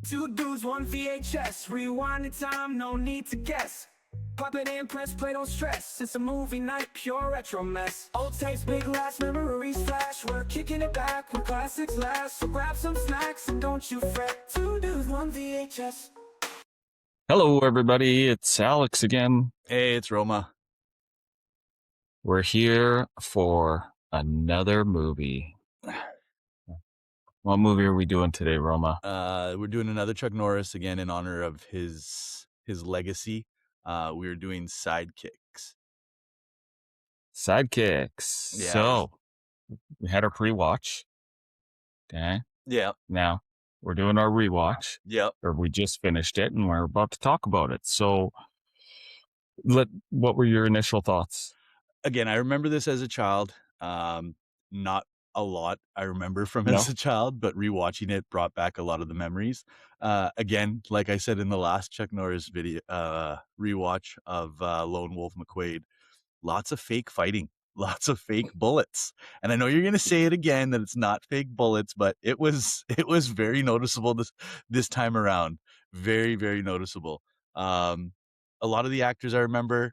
Two dudes, one VHS. Rewind the time, no need to guess. Pop it in, press play, don't stress. It's a movie night, pure retro mess. Old tapes, big last memories flash. We're kicking it back when classics last. So grab some snacks and don't you fret. Two dudes, one VHS. Hello, everybody. It's Alex again. Hey, it's Roma. We're here for another movie. What movie are we doing today, Roma? We're doing another Chuck Norris again in honor of his legacy. We are doing Sidekicks. Sidekicks. Yeah. So, we had our pre-watch. Okay. Yeah. Now, we're doing our rewatch. Yep. Or we just finished it, and we're about to talk about it. So, what were your initial thoughts? Again, I remember this as a child. Not a lot I remember from as a child, but rewatching it brought back a lot of the memories. Again, like I said in the last Chuck Norris video rewatch of Lone Wolf McQuade, lots of fake fighting, lots of fake bullets. And I know you're gonna say it again that it's not fake bullets, but it was very noticeable this time around. Very, very noticeable. A lot of the actors I remember,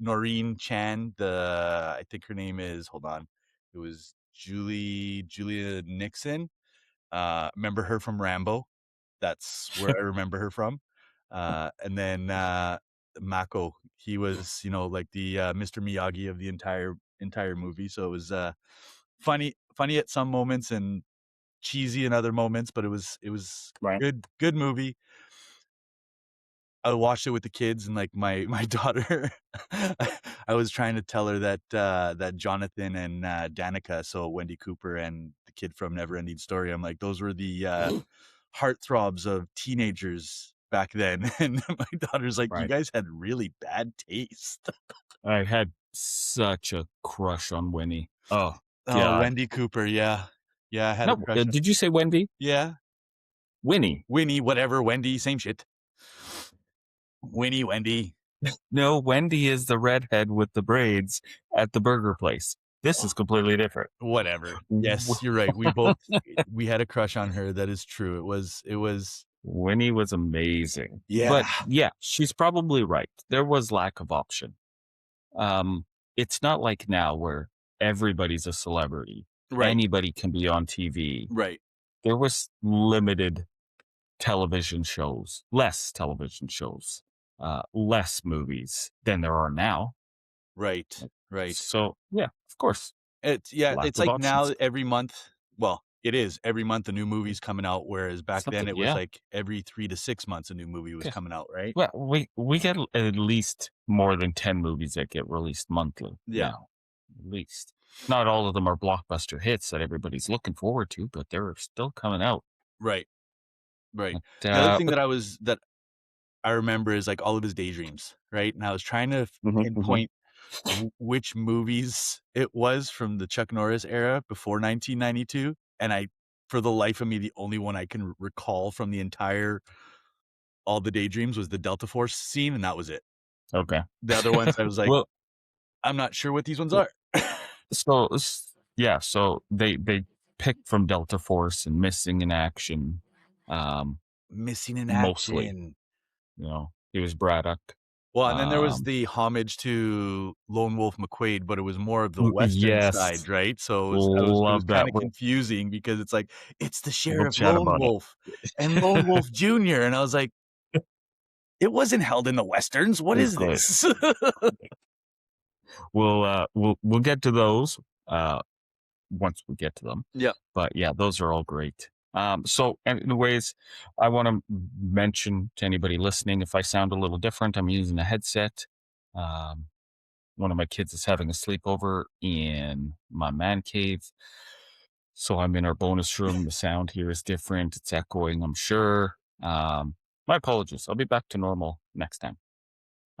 Noreen Chan, I think her name is, hold on, it was Julia Nixon. Remember her from Rambo. That's where I remember her from. And then Mako, he was, like the Mr. Miyagi of the entire movie. So it was funny at some moments and cheesy in other moments, but it was Right. good movie. I watched it with the kids and like my daughter. I was trying to tell her that Jonathan and Danica, so Wendy Cooper and the kid from Neverending Story, I'm like, those were the heartthrobs of teenagers back then. And my daughter's like, you guys had really bad taste. I had such a crush on Winnie. Oh, God. Wendy Cooper, yeah. I had a crush. Did you say Wendy? Yeah. Winnie, whatever. Wendy, same shit. Wendy. No, Wendy is the redhead with the braids at the burger place. This is completely different. Whatever. Yes, you're right. We had a crush on her. That is true. It was Winnie was amazing. Yeah. But yeah, she's probably right. There was lack of option. It's not like now where everybody's a celebrity. Right. Anybody can be on TV. Right. There was limited television shows, less television shows, less movies than there are now. Right. So yeah, of course. It's like options. Now every month. Well, it is every month a new movie's coming out, whereas back then it was like every 3 to 6 months a new movie was coming out, right? Well, we get at least more than 10 movies that get released monthly. Yeah, now, at least. Not all of them are blockbuster hits that everybody's looking forward to, but they're still coming out. Right. The other thing that I remember is like all of his daydreams, right? And I was trying to pinpoint which movies it was from the Chuck Norris era before 1992, and for the life of me, the only one I can recall from all the daydreams was the Delta Force scene, and that was it. Okay. The other ones I was like, well, I'm not sure what these ones are. So they picked from Delta Force and Missing in Action. Missing in mostly, Action. He was Braddock. Well, and then there was the homage to Lone Wolf McQuade, but it was more of the Western side, right? So it was kind of confusing because it's like, it's the Sheriff Lone Wolf and Lone Wolf Jr. And I was like, it wasn't held in the Westerns. What is this? We'll get to those once we get to them. Yeah. But yeah, those are all great. So anyways, I want to mention to anybody listening, if I sound a little different, I'm using a headset. One of my kids is having a sleepover in my man cave. So I'm in our bonus room. The sound here is different. It's echoing, I'm sure. My apologies. I'll be back to normal next time.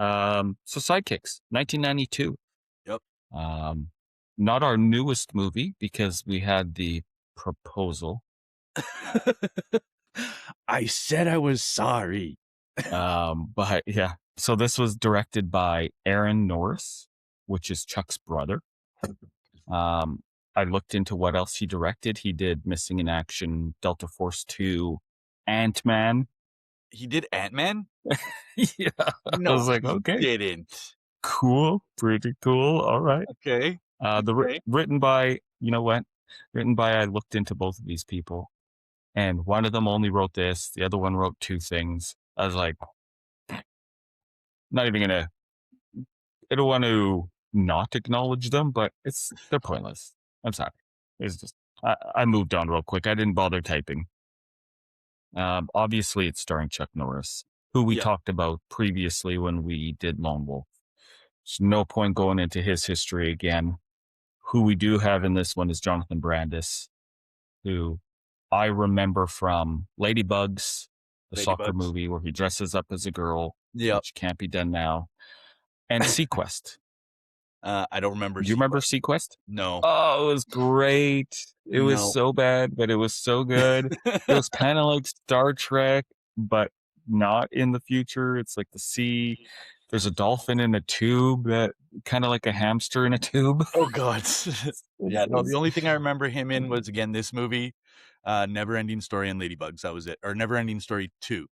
So Sidekicks, 1992. Yep. Not our newest movie because we had The Proposal. I said I was sorry. But yeah, so this was directed by Aaron Norris, which is Chuck's brother. I looked into what else he directed. He did Missing in Action, Delta Force 2, Ant-Man. He did Ant-Man? Yeah. I No, was like, he okay, didn't. cool, pretty cool. All right. Okay. Okay. Written by, you know what? Written by, I looked into both of these people, and one of them only wrote this, the other one wrote two things. I was like, not even gonna, I don't want to not acknowledge them, but they're pointless. I'm sorry. It's just, I moved on real quick. I didn't bother typing. Obviously, it's starring Chuck Norris, who we Yeah. talked about previously when we did Lone Wolf. There's no point going into his history again. Who we do have in this one is Jonathan Brandis, who I remember from Ladybugs, the soccer Ladybugs. movie where he dresses up as a girl, Yep. which can't be done now, and Sequest. I don't remember. Do you remember Sequest. Sequest? No. Oh, it was great. It was No. so bad, but it was so good. It was kind of like Star Trek, but not in the future. It's like the sea. There's a dolphin in a tube, that kind of like a hamster in a tube. Oh God. Yeah, no, the only thing I remember him in was, again, this movie, Never Ending Story and Ladybugs. That was it. Or Never Ending Story 2.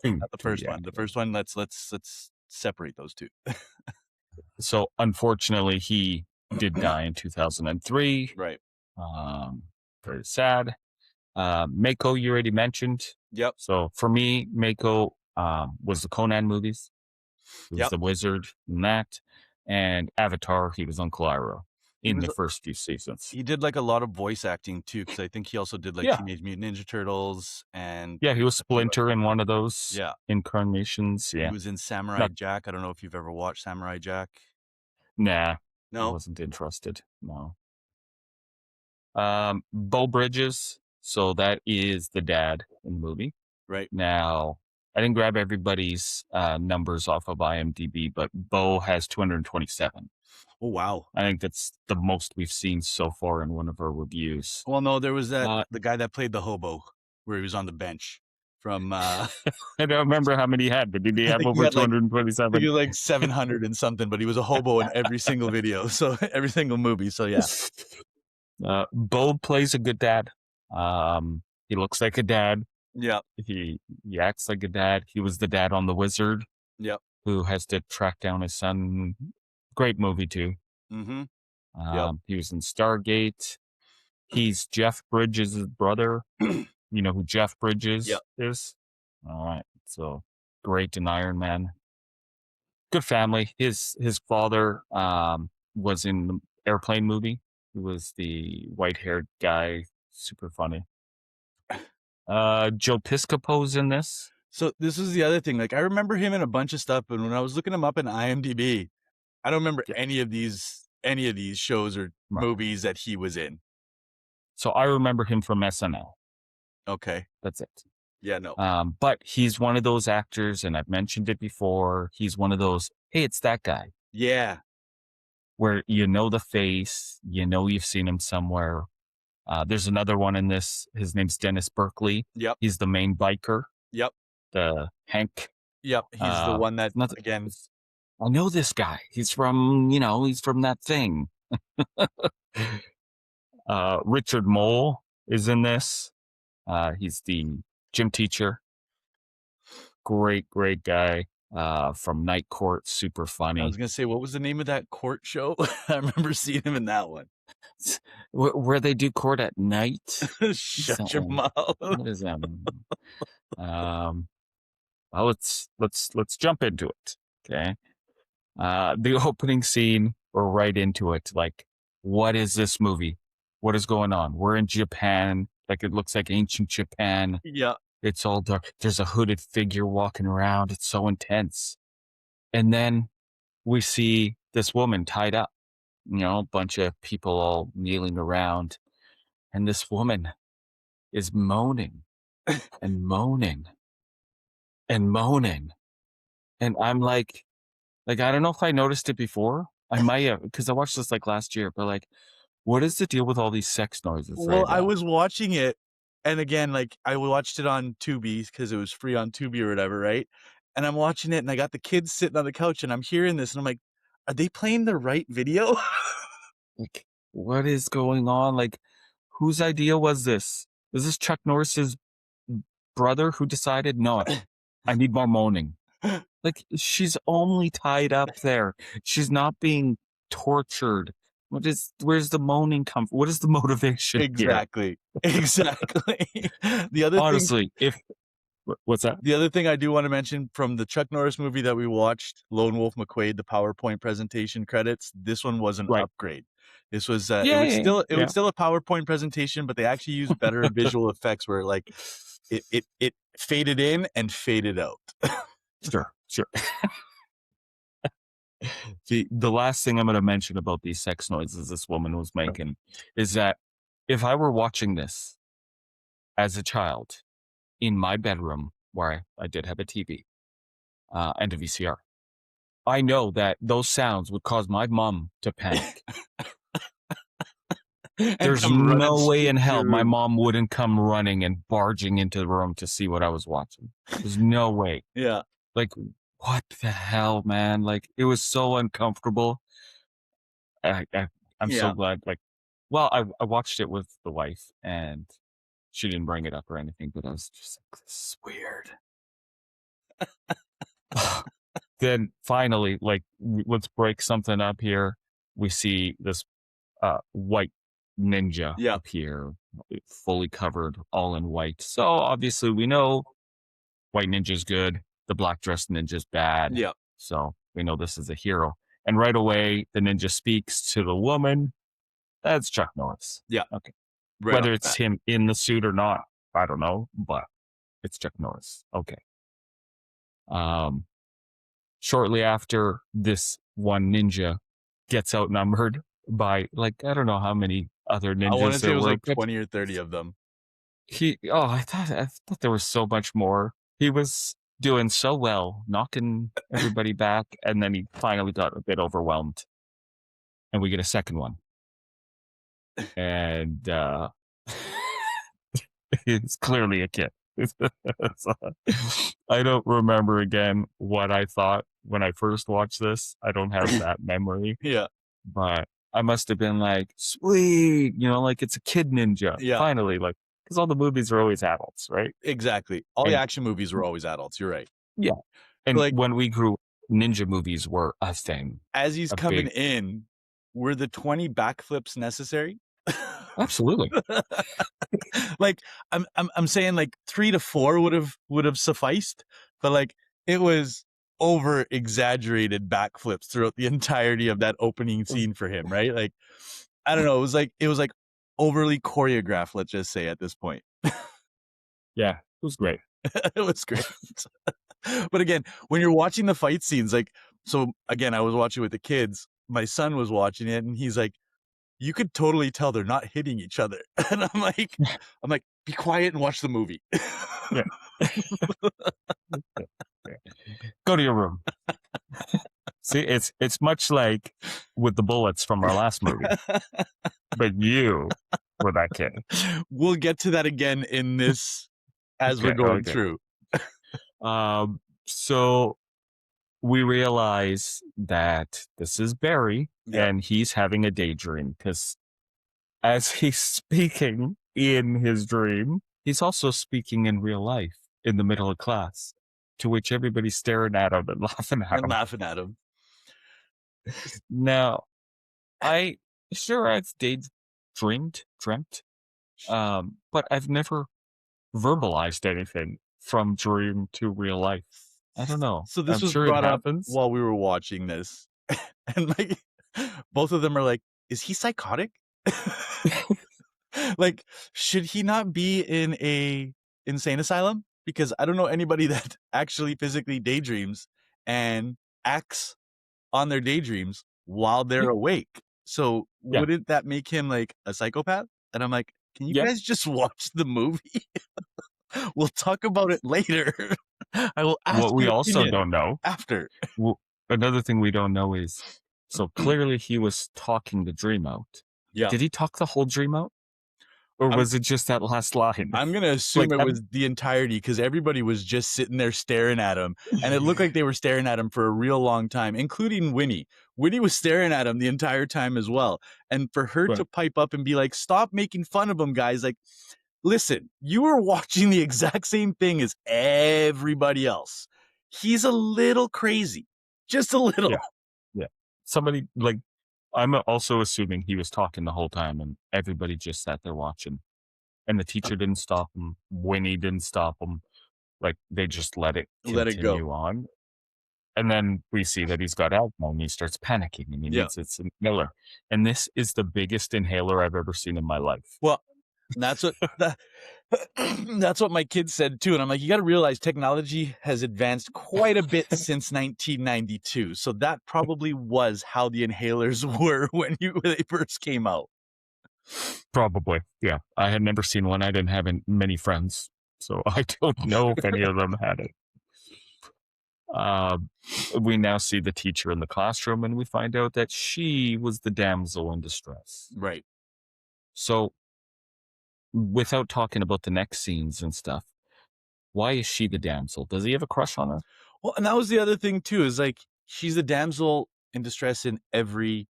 Not the first one. The first one, let's separate those two. So unfortunately, he did die in 2003. Right. Very sad. Mako, you already mentioned. Yep. So for me, Mako was the Conan movies. He was Yep. the wizard in that. And Avatar, he was Uncle Iroh in the first few seasons. He did like a lot of voice acting too, because I think he also did like Teenage Mutant Ninja Turtles and yeah, he was Splinter in one of those incarnations. Yeah, he was in Samurai Jack. I don't know if you've ever watched Samurai Jack. Nah, no, I wasn't interested. No. Beau Bridges, so that is the dad in the movie. Right. Now, I didn't grab everybody's numbers off of IMDb, but Beau has 227. Oh, wow. I think that's the most we've seen so far in one of our reviews. Well, no, there was the guy that played the hobo where he was on the bench from... I don't remember how many he had, but did he have over 227? He had like 700 and something, but he was a hobo in every single video, so every single movie, so yeah. Beau plays a good dad. He looks like a dad. Yeah. He acts like a dad. He was the dad on The Wizard. Yep. Who has to track down his son. Great movie too. Mm-hmm. He was in Stargate. He's Jeff Bridges' brother. You know who Jeff Bridges is? All right. So great in Iron Man. Good family. His father was in the Airplane movie. He was the white-haired guy. Super funny. Joe Piscopo's in this. So this is the other thing. Like I remember him in a bunch of stuff, but when I was looking him up in IMDb, I don't remember any of these shows or movies that he was in. So I remember him from SNL. Okay. That's it. Yeah, no. But he's one of those actors, and I've mentioned it before. He's one of those, hey, it's that guy. Yeah. Where you know the face, you know you've seen him somewhere. There's another one in this. His name's Dennis Berkeley. Yep. He's the main biker. Yep. The Hank. Yep. He's the one that, again... I know this guy. He's from that thing. Richard Mole is in this. He's the gym teacher. Great guy. From Night Court, super funny. I was gonna say, what was the name of that court show? I remember seeing him in that one. Where they do court at night. Shut your mouth. What is that? Well, let's jump into it. Okay. The opening scene, we're right into it. Like, what is this movie? What is going on? We're in Japan. Like, it looks like ancient Japan. Yeah. It's all dark. There's a hooded figure walking around. It's so intense. And then we see this woman tied up. You know, a bunch of people all kneeling around. And this woman is moaning and moaning and moaning. And I'm like, I don't know if I noticed it before. I might have, because I watched this like last year, but like, what is the deal with all these sex noises? Well, right now? I was watching it, and again, like I watched it on Tubi because it was free on Tubi or whatever, right? And I'm watching it, and I got the kids sitting on the couch, and I'm hearing this, and I'm like, are they playing the right video? Like, what is going on? Like, whose idea was this? Is this Chuck Norris's brother who decided, no, I need more moaning. Like, she's only tied up there. She's not being tortured. Where's the moaning come from? What is the motivation here? Exactly. Exactly. The other thing Honestly, what's that? The other thing I do want to mention from the Chuck Norris movie that we watched, Lone Wolf McQuade, the PowerPoint presentation credits, this one was an Right. upgrade. This was Yeah, it was yeah, it was still a PowerPoint presentation, but they actually used better visual effects where like it faded in and faded out. Sure. The last thing I'm going to mention about these sex noises this woman was making is that if I were watching this as a child in my bedroom, where I did have a TV and a VCR, I know that those sounds would cause my mom to panic. There's no way in hell my mom wouldn't come running and barging into the room to see what I was watching. There's no way. Yeah. Like, what the hell, man? Like, it was so uncomfortable. I'm so glad. Like, well, I watched it with the wife, and she didn't bring it up or anything, but I was just like, this is weird. Then finally, like, let's break something up here. We see this white ninja appear, fully covered, all in white. So obviously we know white ninja's good, the black dress ninja's bad. Yeah. So we know this is a hero. And right away, the ninja speaks to the woman. That's Chuck Norris. Yeah. Okay. Right Whether it's him in the suit or not, I don't know, but it's Chuck Norris. Okay. Shortly after, this one ninja gets outnumbered by, like, I don't know how many other ninjas. I want to say it was were, like 20 or 30 of them. I thought there was so much more. He was doing so well, knocking everybody back, and then he finally got a bit overwhelmed. And we get a second one. And it's clearly a kid. So, I don't remember again what I thought when I first watched this. I don't have that memory. Yeah. But I must have been like, sweet, like it's a kid ninja. Yeah. Finally, like, because all the movies are always adults, right? Exactly. All the action movies were always adults. You're right. Yeah. And like, when we grew up, ninja movies were a thing. As he's coming in, were the 20 backflips necessary? Absolutely. Like I'm saying like 3 to 4 would have sufficed, but like it was over exaggerated backflips throughout the entirety of that opening scene for him, right? Like I don't know, it was like overly choreographed, let's just say at this point. Yeah, it was great. It was great. But again, when you're watching the fight scenes, like, so again, I was watching with the kids, my son was watching it and he's like, you could totally tell they're not hitting each other. And I'm like, be quiet and watch the movie. Yeah. Go to your room. See, it's much like with the bullets from our last movie. But you were that kid. We'll get to that again in this as we're going through. So we realize that this is Barry and he's having a daydream because as he's speaking in his dream, he's also speaking in real life in the middle of class, to which everybody's staring at him and laughing at him. Now, I've dreamt, but I've never verbalized anything from dream to real life. I don't know. So this was brought up while we were watching this, and like both of them are like, "Is he psychotic? Like, should he not be in a insane asylum? Because I don't know anybody that actually physically daydreams and acts on their daydreams while they're awake. So wouldn't that make him like a psychopath?" And I'm like, "Can you guys just watch the movie? We'll talk about it later." I will ask what we also don't know after. Well, another thing we don't know is, so clearly he was talking the dream out. Yeah. Did he talk the whole dream out? Or was it just that last line? I'm going to assume it was the entirety because everybody was just sitting there staring at him. And it looked like they were staring at him for a real long time, including Winnie. Winnie was staring at him the entire time as well. And for her to pipe up and be like, "Stop making fun of him, guys." Like, listen, you were watching the exact same thing as everybody else. He's a little crazy. Just a little. Yeah. Yeah. Somebody, like, I'm also assuming he was talking the whole time and everybody just sat there watching. And the teacher didn't stop him. Winnie didn't stop him. Like, they just let it Let it go. continue on. And then we see that he's got asthma and he starts panicking and he Yeah. needs its inhaler. And this is the biggest inhaler I've ever seen in my life. Well, that's what that's what my kids said too. And I'm like, you got to realize technology has advanced quite a bit since 1992. So that probably was how the inhalers were when they first came out. Probably. Yeah. I had never seen one. I didn't have many friends. So I don't know if any of them had it. We now see the teacher in the classroom and we find out that she was the damsel in distress. Right. So without talking about the next scenes and stuff, why is she the damsel? Does he have a crush on her? Well, and that was the other thing too, is like, she's the damsel in distress in every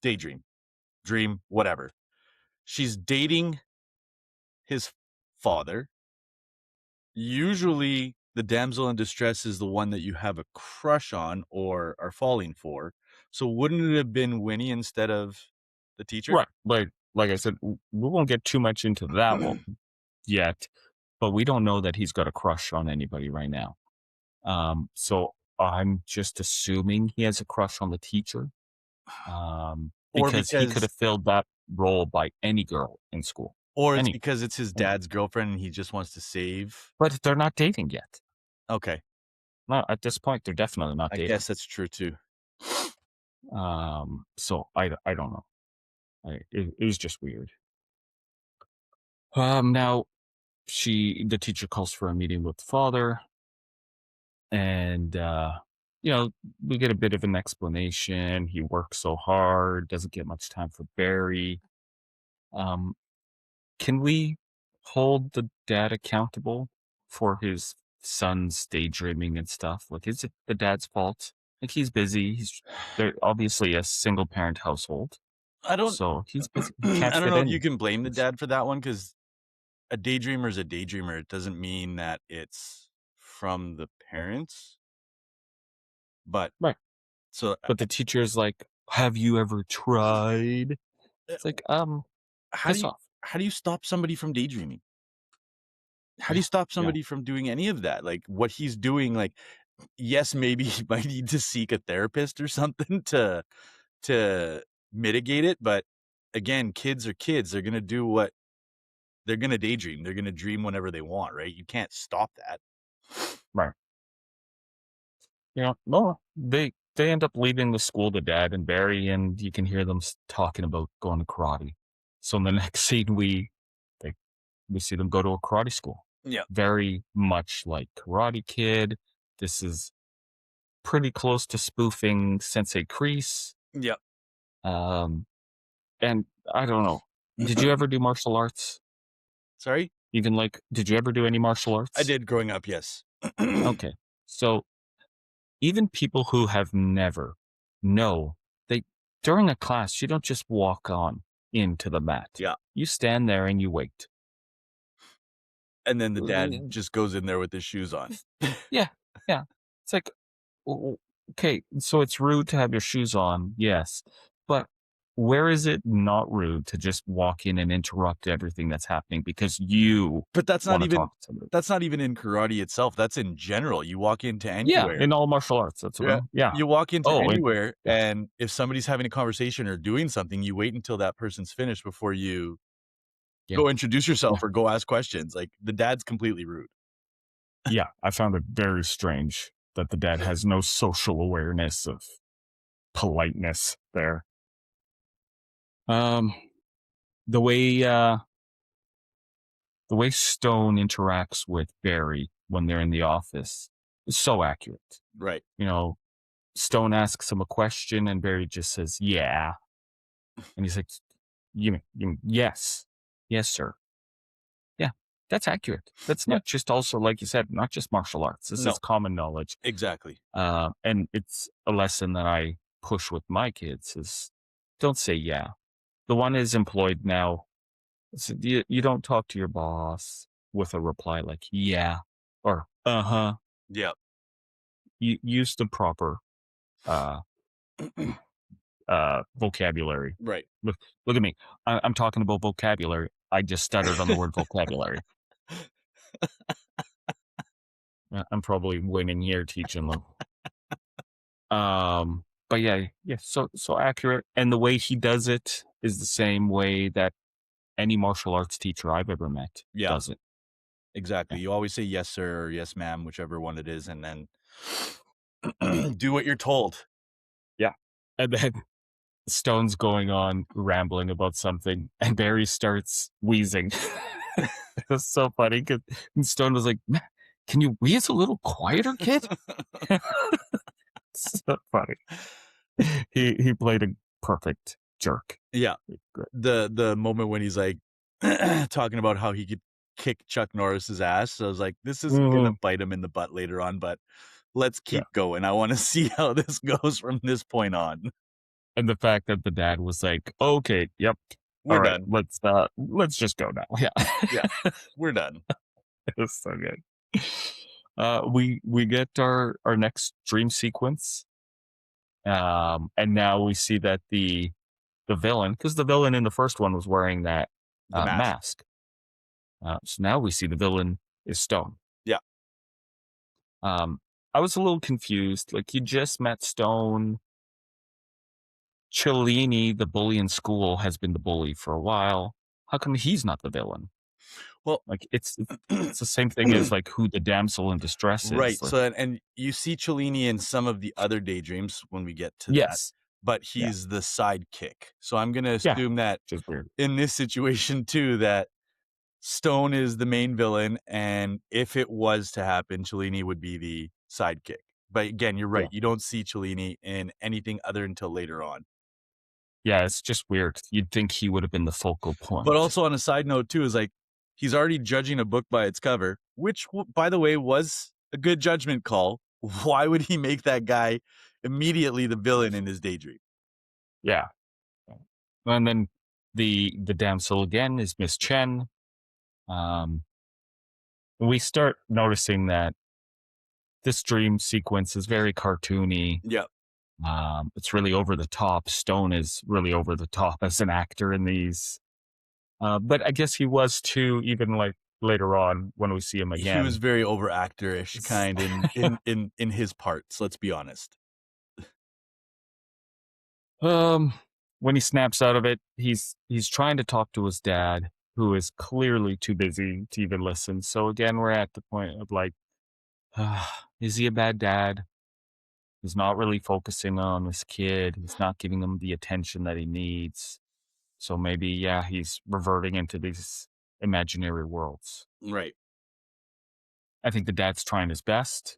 daydream, dream, whatever. She's dating his father. Usually the damsel in distress is the one that you have a crush on or are falling for. So wouldn't it have been Winnie instead of the teacher? Right. Like I said, we won't get too much into that one yet, but we don't know that he's got a crush on anybody right now. So I'm just assuming he has a crush on the teacher. Because he could have filled that role by any girl in school. Or it's because it's his dad's girlfriend and he just wants to save. But they're not dating yet. Okay. No, at this point, they're definitely not dating. I guess that's true too. So I don't know. It was just weird. Now the teacher calls for a meeting with the father, and we get a bit of an explanation. He works so hard, doesn't get much time for Barry. Can we hold the dad accountable for his son's daydreaming and stuff? Like, is it the dad's fault? Like, he's busy. They're obviously a single parent household. So he's busy. I don't know if you can blame the dad for that one, because a daydreamer is a daydreamer. It doesn't mean that it's from the parents. But right. But the teacher is like, "Have you ever tried?" It's like, how do you stop somebody from daydreaming? How do you stop somebody from doing any of that? Like, what he's doing, like, yes, maybe he might need to seek a therapist or something to mitigate it. But again, kids are kids. They're going to do what they're going to daydream. They're going to dream whenever they want, right? You can't stop that. Right. No, they end up leaving the school, the dad and Barry, and you can hear them talking about going to karate. So in the next scene, we see them go to a karate school. Yeah. Very much like Karate Kid. This is pretty close to spoofing Sensei Kreese. Yeah. And I don't know. Did you ever do martial arts? Sorry? Did you ever do any martial arts? I did growing up, yes. Okay. So even people who have never know, during a class, you don't just walk on into the mat. Yeah. You stand there and you wait. And then the dad just goes in there with his shoes on. Yeah. It's like, okay, so it's rude to have your shoes on, yes. But where is it not rude to just walk in and interrupt everything that's happening because you But that's not even talk to somebody? That's not even in karate itself. That's in general. You walk into anywhere. Yeah, in all martial arts. That's what You walk into anywhere, and if somebody's having a conversation or doing something, you wait until that person's finished before you go introduce yourself or go ask questions. Like, the dad's completely rude. Yeah, I found it very strange that the dad has no social awareness of politeness there. The way Stone interacts with Barry when they're in the office is so accurate. Right. Stone asks him a question and Barry just says, "Yeah," and he's like, "Yes, sir." Yeah, that's accurate. That's not just also, like you said, not just martial arts. This is common knowledge. Exactly. And it's a lesson that I push with my kids is don't say yeah. The one is employed now So you don't talk to your boss with a reply like, "Yeah," or "Uh-huh." Yeah. You use the proper, uh, vocabulary. Right. Look look at me. I'm talking about vocabulary. I just stuttered on the word vocabulary. I'm probably winning here teaching them. But yeah, so accurate, and the way he does it is the same way that any martial arts teacher I've ever met Yeah, does it. exactly. Yeah. You always say yes, sir, or yes, ma'am, whichever one it is, and then do what you're told. Yeah. And then Stone's going on rambling about something, and Barry starts wheezing. It was so funny 'cause Stone was like, "Man, can you wheeze a little quieter, kid?" So funny. He played a perfect jerk. Yeah. Great. The moment when he's like talking about how he could kick Chuck Norris's ass. So I was like, this is gonna Mhm. bite him in the butt later on, but let's Yeah. keep going. I want to see how this goes from this point on. And the fact that the dad was like, "Okay, yep. We're All right, done. let's just go now." Yeah. Yeah, we're done. It was so good. We get our next dream sequence. And now we see that the villain, because the villain in the first one was wearing that The mask. mask. So now we see the villain is Stone. Yeah. I was a little confused. Like, you just met Stone. Cellini, the bully in school, has been the bully for a while. How come he's not the villain? Well, Like, it's the same thing as like who the damsel in distress right. is. Like, So and you see Cellini in some of the other daydreams when we get to that, yes, but yeah, he's the sidekick. So I'm gonna yeah, assume that just weird. in this situation too, that Stone is the main villain, and if it was to happen, Cellini would be the sidekick. But again, you're Yeah, right. You don't see Cellini in anything other until later on. yeah, it's just weird. You'd think he would have been the focal But point. also on a side note too, is like he's already judging a book by its cover, which by the way was a good judgment call. Why would he make that guy immediately the villain in his daydream? Yeah, and then the damsel again is Miss Chen. Um, we start noticing that this dream sequence is very cartoony. Yeah. It's really over the top. Stone is really over the top as an actor in these. But I guess he was too, even like later on when we see him He was again. very over actor-ish It's- kind in his parts, let's be honest. um, when he snaps out of it, he's trying to talk to his dad, who is clearly too busy to even listen. So again, we're at the point of like, is he a bad dad? He's not really focusing on his kid. He's not giving him the attention that he needs. So maybe, yeah, he's reverting into these imaginary worlds. Right. I think the dad's trying his best.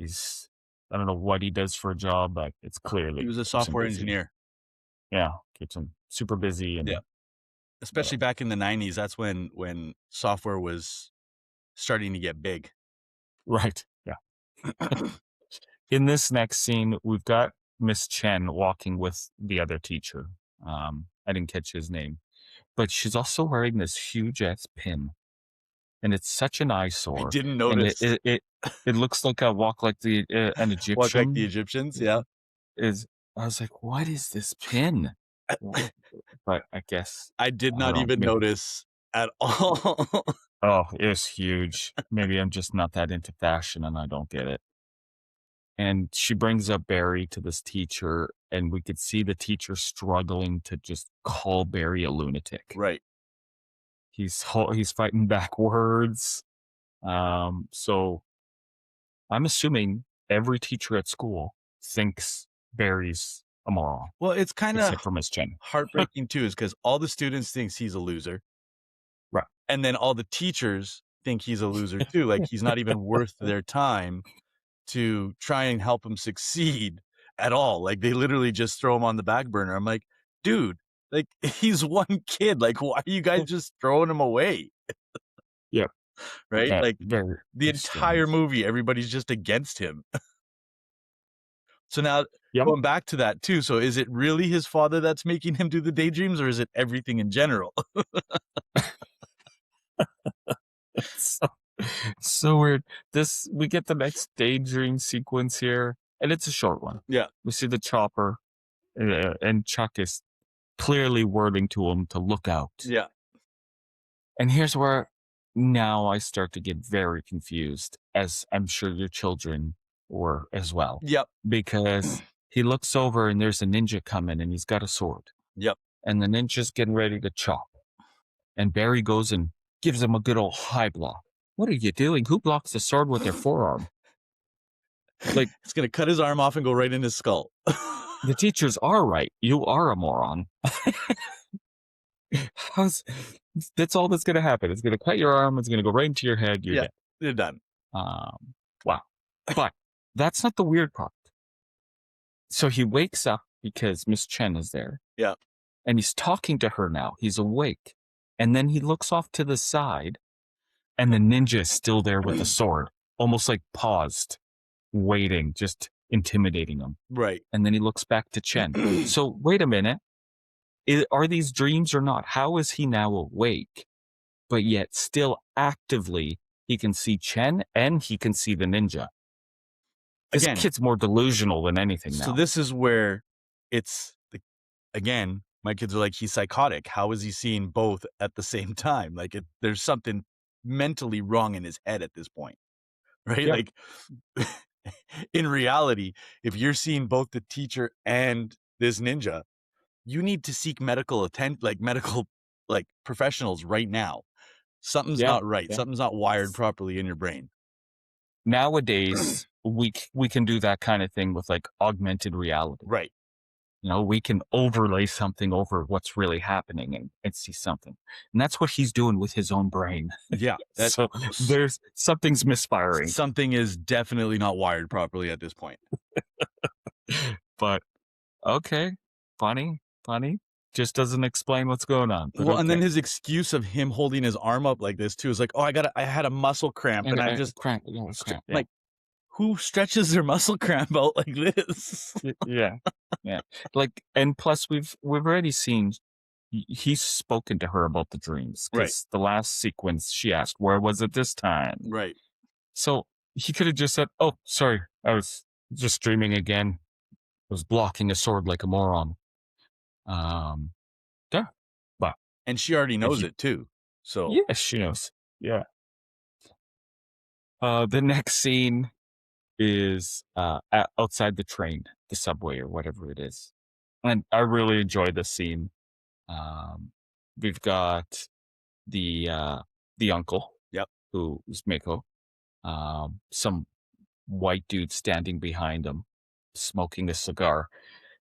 I don't know what he does for a job, but it's He clearly was a keeps him software busy. engineer. Yeah, keeps him super busy Yeah. and Especially back in the 90s, that's when software was starting to get big. right. Yeah. In this next scene, we've got Miss Chen walking with the other teacher. I didn't catch his name, but she's also wearing this huge ass pin, and it's such an I eyesore. didn't And notice. it looks like a walk like an Walk like the Egyptian Egyptians, yeah. is. I was like, what is this pin? But I guess I did I don't not know. even notice at all. Oh, it was huge. Maybe I'm just not that into fashion and I don't get it. And she brings up Barry to this teacher, and we could see the teacher struggling to just call Barry a lunatic. Right. He's fighting back words. So I'm assuming every teacher at school thinks Barry's a moron, Well, it's kinda except for Miss Chen. heartbreaking too, is because all the students thinks he's a loser, Right. and then all the teachers think he's a loser too, like, he's not even worth their time to try and help him succeed at all, like, they literally just throw him on the back burner. I'm like, "Dude, like, he's one kid, like, why are you guys just throwing him away?" Yeah. Right? Yeah. Like, Very, the very entire strange. movie, everybody's just against him. So now Yep. going back to that too. So is it really his father that's making him do the daydreams, or is it everything in general? So, so weird. We get the next daydream sequence here, and it's a short one. Yeah. We see the chopper, and Chuck is clearly wording to him to look out. Yeah. And here's where now I start to get very confused, as I'm sure your children were as well. Yep. Because he looks over and there's a ninja coming and he's got a sword. Yep. And the ninja's getting ready to chop. And Barry goes and gives him a good old high block. What are you doing? Who blocks the sword with their forearm? Like, it's going to cut his arm off and go right in his skull. The teachers are right. You are a moron. That's all that's going to happen. It's going to cut your arm. It's going to go right into your head. You're dead. You're done. Wow. But that's not the weird part. So he wakes up because Miss Chen is there. Yeah. And he's talking to her now. He's awake. And then he looks off to the side and the ninja is still there with the sword, almost like paused, waiting, just intimidating him. Right. And then he looks back to Chen. So wait a minute. Are these dreams or not? How is he now awake, but yet still actively he can see Chen and he can see the ninja? This kid's more delusional than anything now. So this is where it's, again, my kids are like, he's psychotic. How is he seeing both at the same time? Like there's something mentally wrong in his head at this point, right? Yeah. Like in reality, if you're seeing both the teacher and this ninja, you need to seek medical professionals right now. Something's not right. Yeah. Something's not wired properly in your brain. Nowadays, we can do that kind of thing with like augmented reality. Right. We can overlay something over what's really happening and see something. And that's what he's doing with his own brain. Yeah. So something's misfiring. Something is definitely not wired properly at this point. But okay, funny. Just doesn't explain what's going on. Well, okay. And then his excuse of him holding his arm up like this too is like, oh, I had a muscle cramp and I just cramp. Like, who stretches their muscle cramp out like this? Yeah. Like, and plus we've already seen he's spoken to her about the dreams because the last sequence she asked, where was it this time? Right. So he could have just said, oh, sorry, I was just dreaming again. I was blocking a sword like a moron. Yeah. But and she already knows it too. So yes, she knows. Yeah. The next scene is outside the train, the subway or whatever it is. And I really enjoy this scene. We've got the uncle, who's Mako. Some white dude standing behind him, smoking a cigar.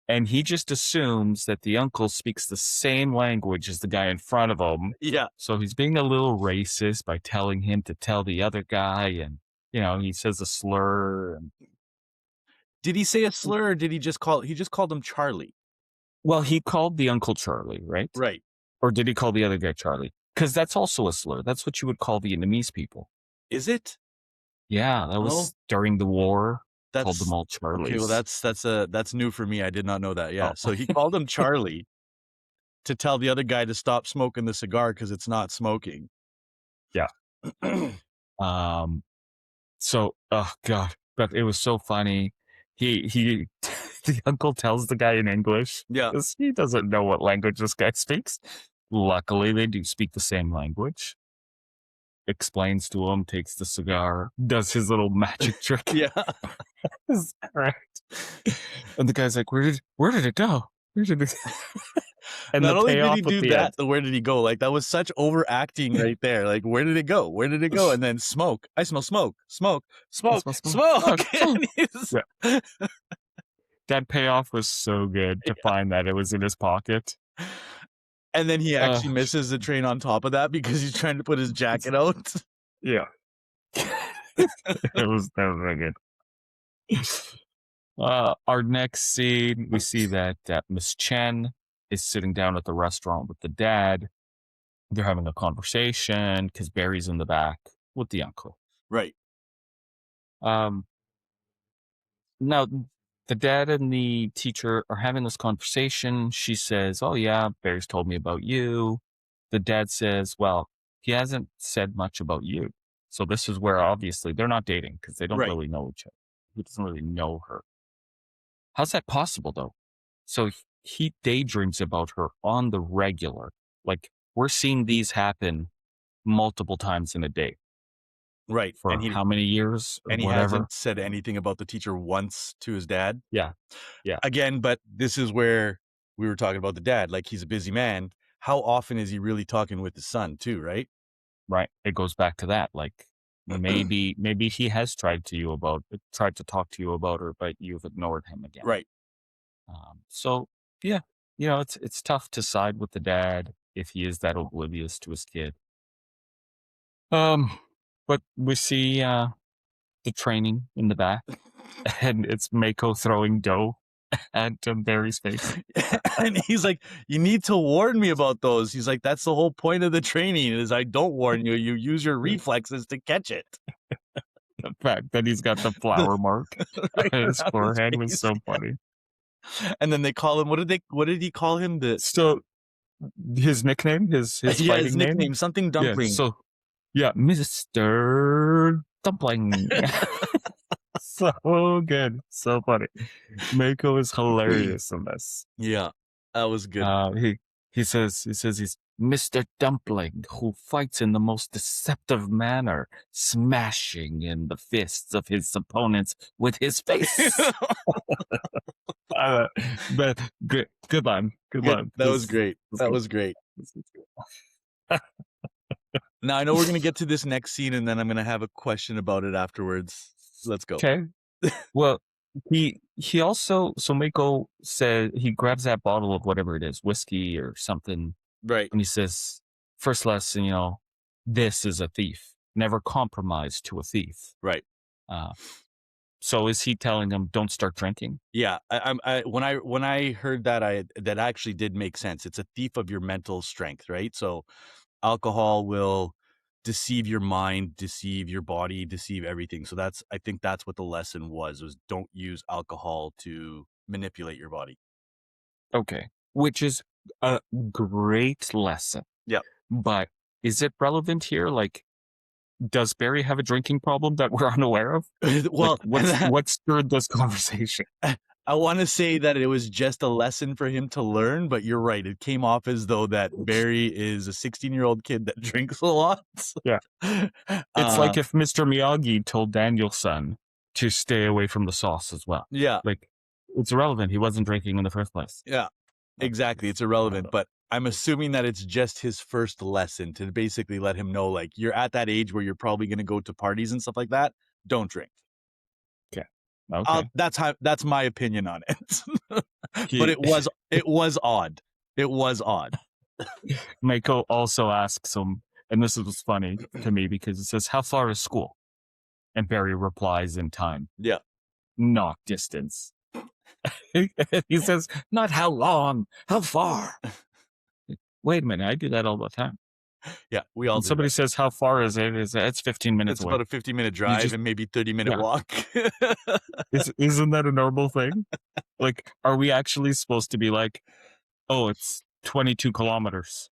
And he just assumes that the uncle speaks the same language as the guy in front of him. Yeah. So he's being a little racist by telling him to tell the other guy. And, he says a slur. And... Did he say a slur or did he just called him Charlie? Well, he called the uncle Charlie, right? Right. Or did he call the other guy Charlie? Because that's also a slur. That's what you would call Vietnamese people. Is it? Yeah, that was during the war. Called them all Charlies. Okay, well that's new for me. I did not know that. Yeah. So he called him Charlie to tell the other guy to stop smoking the cigar because it's not smoking. Yeah. So, oh God, but it was so funny. He the uncle tells the guy in English. Yeah. Because he doesn't know what language this guy speaks. Luckily, they do speak the same language. Explains to him, takes the cigar, does his little magic trick. Yeah. That's correct. And the guy's like, where did it go? Where did it And not only did he do that, end. where did he go? Like, that was such overacting right there. Like, where did it go? Where did it go? And then smoke. I smell smoke. Smoke. Yeah. That payoff was so good to find that it was in his pocket. And then he actually misses the train on top of that because he's trying to put his jacket out. Yeah. That was very good. Our next scene, we see that Miss Chen is sitting down at the restaurant with the dad. They're having a conversation because Barry's in the back with the uncle. Right. Now, the dad and the teacher are having this conversation. She says, "Oh yeah, Barry's told me about you." The dad says, "Well, he hasn't said much about you." So this is where obviously they're not dating because they don't Right. really know each other. He doesn't really know her. How's that possible though? So he daydreams about her on the regular. Like we're seeing these happen multiple times in a day Right. for how many years or And he whatever. hasn't said anything about the teacher once to his dad. Yeah. Yeah. Again, but this is where we were talking about the dad. Like, he's a busy man. How often is he really talking with his son too, right? Right. It goes back to that. Like maybe he has tried to talk to you about her, but you've ignored him again. Right. So yeah, it's tough to side with the dad if he is that oblivious to his kid. But we see the training in the back, and it's Mako throwing dough at Barry's face. And he's like, "You need to warn me about those." He's like, "That's the whole point of the training is I don't warn you. You use your reflexes to catch it." The fact that he's got the flour mark Right on his around forehead his was face. so funny. And then they call him, what did he call him? So his nickname, his Yeah, fighting his name, nickname, something yeah. dumpling. So yeah, Mr. Dumpling. So good, so funny. Mako is hilarious in this. Yeah, that was good. He says he's Mr. Dumpling who fights in the most deceptive manner, smashing in the fists of his opponents with his face. But good line. Good line. That was great. That was great. Now, I know we're going to get to this next scene, and then I'm going to have a question about it afterwards. Let's go. Okay. Well, he also, so Mako said he grabs that bottle of whatever it is, whiskey or something, Right. and he says, first lesson, this is a thief. Never compromise to a thief. Right. So is he telling him don't start drinking? Yeah. When I heard that, that actually did make sense. It's a thief of your mental strength, right? So alcohol will deceive your mind, deceive your body, deceive everything. So I think that's what the lesson was don't use alcohol to manipulate your body. Okay. Which is a great lesson. Yeah. But is it relevant here? Like, does Barry have a drinking problem that we're unaware of? Well, what stirred this conversation? I want to say that it was just a lesson for him to learn, but you're right. It came off as though that Barry is a 16-year-old kid that drinks a lot. Yeah. It's like if Mr. Miyagi told Daniel-san to stay away from the sauce as well. Yeah. Like, it's irrelevant. He wasn't drinking in the first place. Yeah, exactly. It's irrelevant, but I'm assuming that it's just his first lesson to basically let him know, like, you're at that age where you're probably going to go to parties and stuff like that. Don't drink. Okay. That's my opinion on it. But it was odd. It was odd. Mako also asks him, and this was funny to me because it says, "How far is school?" And Barry replies in time. Yeah. Not distance. He says, "Not how long, how far." Wait a minute, I do that all the time. Yeah, we all. When somebody says, "How far is it?" It's 15 minutes It's away. about a 15-minute drive and maybe 30-minute walk. Isn't that a normal thing? Like, are we actually supposed to be like, "Oh, it's 22 kilometers"?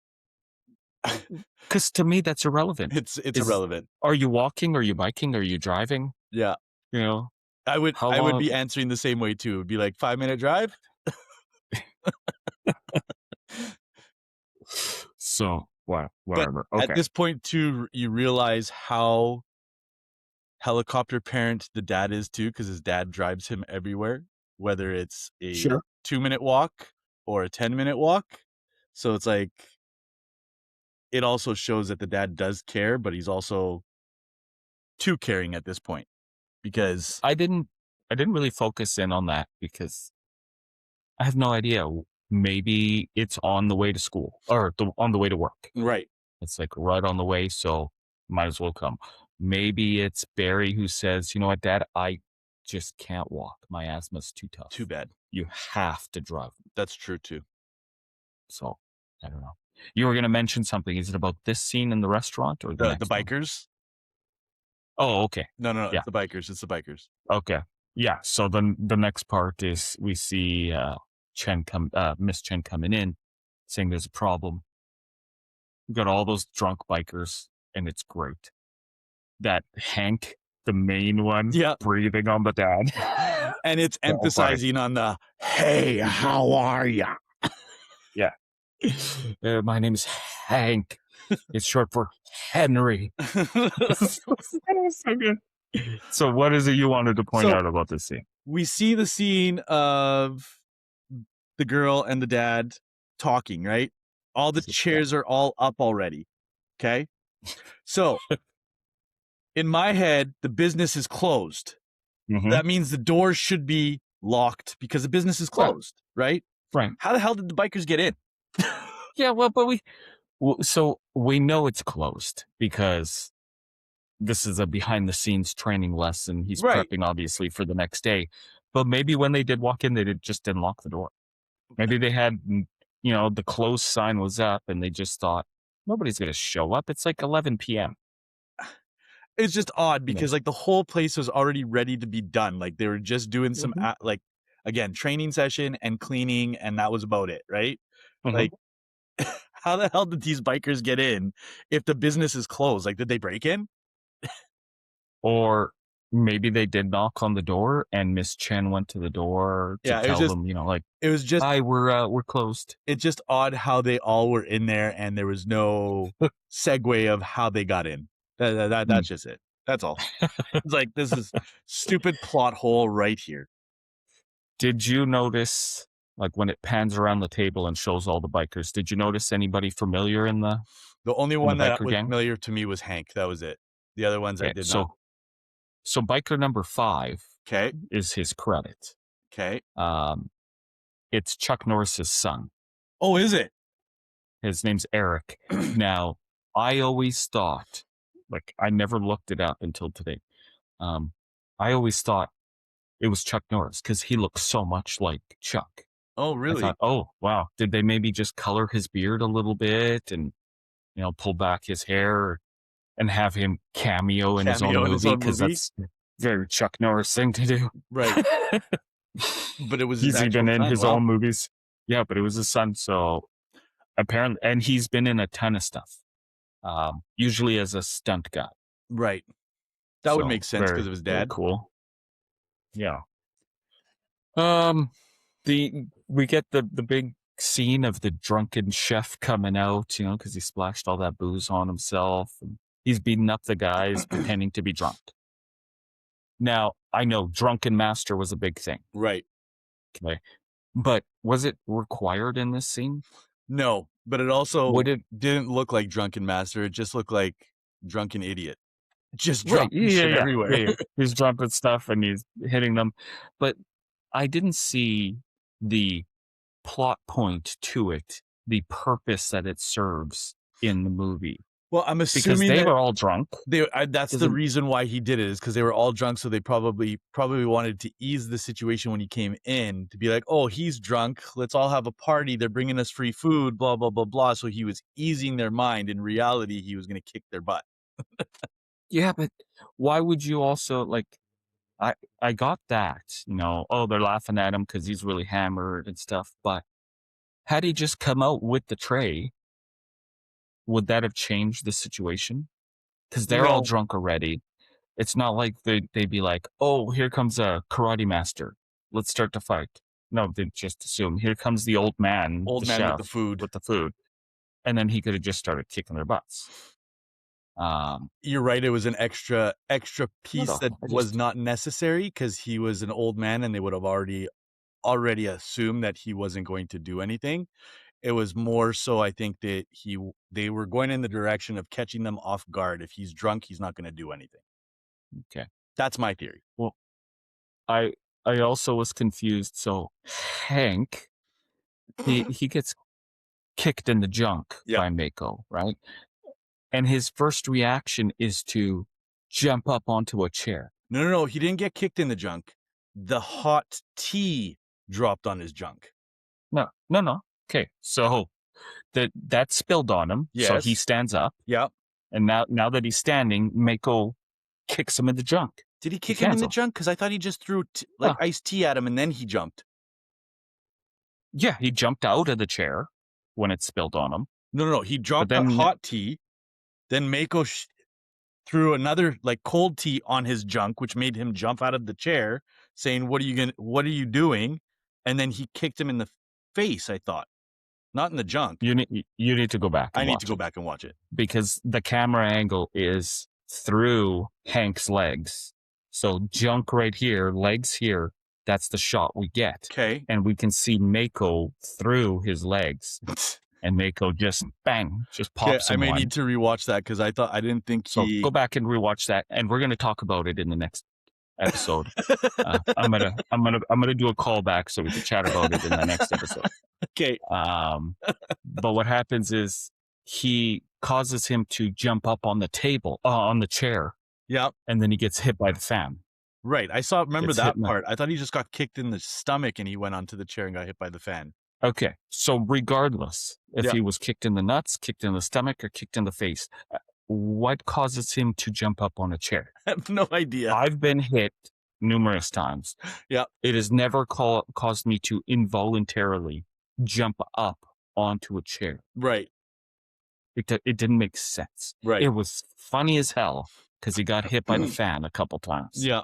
Because to me, that's irrelevant. It's irrelevant. Are you walking? Are you biking? Are you driving? Yeah. I would be answering the same way too. It would be like 5-minute drive. So whatever. Okay. At this point too, you realize how helicopter parent the dad is too, because his dad drives him everywhere, whether it's a 2-minute walk or a 10-minute walk. So it's like, it also shows that the dad does care, but he's also too caring at this point, because I didn't really focus in on that because I have no idea. Maybe it's on the way to school or on the way to work. Right. It's like right on the way, so might as well come. Maybe it's Barry who says, "You know what, Dad, I just can't walk. My asthma's too tough. Too bad. You have to drive." That's true too. So I don't know. You were going to mention something. Is it about this scene in the restaurant or the bikers? Oh, okay. No. Yeah. It's the bikers. It's the bikers. Okay. yeah. So then the next part is we see Miss Chen coming in, saying there's a problem. We got all those drunk bikers, and it's great. That Hank, the main one, Yeah. breathing on the dad. And it's So funny. emphasizing on the, hey, how are ya? Yeah. My name is Hank. It's short for Henry. So good. So what is it you wanted to point out about this scene? We see the scene of the girl and the dad talking, right? All the chairs are all up already. Okay. So in my head, the business is closed. Mhm. That means the doors should be locked because the business is closed, right? Right. How the hell did the bikers get in? Yeah, well, but so we know it's closed because this is a behind the scenes training lesson. He's Right. prepping obviously for the next day. But maybe when they did walk in, they just didn't lock the door. Maybe they had, the closed sign was up and they just thought, nobody's going to show up. It's like 11 p.m. It's just odd because like the whole place was already ready to be done. Like they were just doing some like, again, training session and cleaning, and that was about it, right? Like, how the hell did these bikers get in if the business is closed? Like, did they break in? Or maybe they did knock on the door and Miss Chen went to the door to tell them, it was just, hi, we're closed. it's just odd how they all were in there and there was no segue of how they got in. That's just it. That's all. It's like, this is stupid plot hole right here. Did you notice, like when it pans around the table and shows all the bikers, did you notice anybody familiar in the only one that was gang? familiar to me was Hank. That was it. The other ones I did not. So biker number 5 Okay. is his credit. Okay. It's Chuck Norris's son. Oh, is it? His name's Eric. Now, I always thought, like, I never looked it up until today. I always thought it was Chuck Norris because he looks so much like Chuck. Oh, really? I thought, oh, wow. Did they maybe just color his beard a little bit and, pull back his hair and have him cameo in his own movie? Because that's a very Chuck Norris thing to do. Right. But it was he's even in his own movies. Yeah, but it was his son. So apparently, and he's been in a ton of stuff, usually as a stunt guy. Right. That would make sense because of his dad. Cool. Yeah. We get the big scene of the drunken chef coming out, because he splashed all that booze on himself and he's beating up the guys pretending to be drunk. Now, I know drunken master was a big thing. Right. Okay. But was it required in this scene? No, but it also didn't look like drunken master. It just looked like drunken idiot. Just drunk shit everywhere. Yeah. He's dropping stuff and he's hitting them. But I didn't see the plot point to it, the purpose that it serves in the movie. Well, I'm assuming because they were all drunk. That's the reason why he did it, is because they were all drunk. So they probably wanted to ease the situation when he came in, to be like, oh, he's drunk. Let's all have a party. They're bringing us free food, blah, blah, blah, blah. So he was easing their mind. In reality, he was going to kick their butt. Yeah, but why would you also, like, I got that, they're laughing at him because he's really hammered and stuff. But had he just come out with the tray, would that have changed the situation? Because they're all drunk already. It's not like they'd be like, oh, here comes a karate master. Let's start to fight. No, they just assume, here comes the old man with the food. And then he could have just started kicking their butts. You're right. It was an extra piece that was not necessary because he was an old man and they would have already assumed that he wasn't going to do anything. It was more so, I think, that they were going in the direction of catching them off guard. If he's drunk, he's not going to do anything. Okay. That's my theory. Well, I also was confused. So Hank, he gets kicked in the junk by Mako, right? And his first reaction is to jump up onto a chair. No. He didn't get kicked in the junk. The hot tea dropped on his junk. No. Okay, so that spilled on him. Yes. So he stands up. Yeah. And now that he's standing, Mako kicks him in the junk. Did he He kick him in the cancels. junk? Because I thought he just threw Huh. iced tea at him and then he jumped. Yeah, he jumped out of the chair when it spilled on him. No. He dropped then- the hot tea. Then Mako threw another cold tea on his junk, which made him jump out of the chair, saying, What are you doing? And then he kicked him in the face, I thought. Not in the junk. You need to go back. I need to go back and watch it. Because the camera angle is through Hank's legs. So junk right here, legs here. That's the shot we get. Okay. And we can see Mako through his legs. And Mako just pops him. I may need to rewatch that because I didn't think So go back and rewatch that, and we're gonna talk about it in the next episode. I'm gonna do a callback so we can chat about it in the next episode. Okay. But what happens is he causes him to jump up on the table, on the chair. Yeah. And then he gets hit by the fan. Right. Remember that part. I thought he just got kicked in the stomach and he went onto the chair and got hit by the fan. Okay. So regardless, if he was kicked in the nuts, kicked in the stomach, or kicked in the face, what causes him to jump up on a chair? I have no idea. I've been hit numerous times. Yeah. It has never caused me to involuntarily jump up onto a chair. Right. It didn't make sense. Right. It was funny as hell because he got hit by the fan a couple times. Yeah.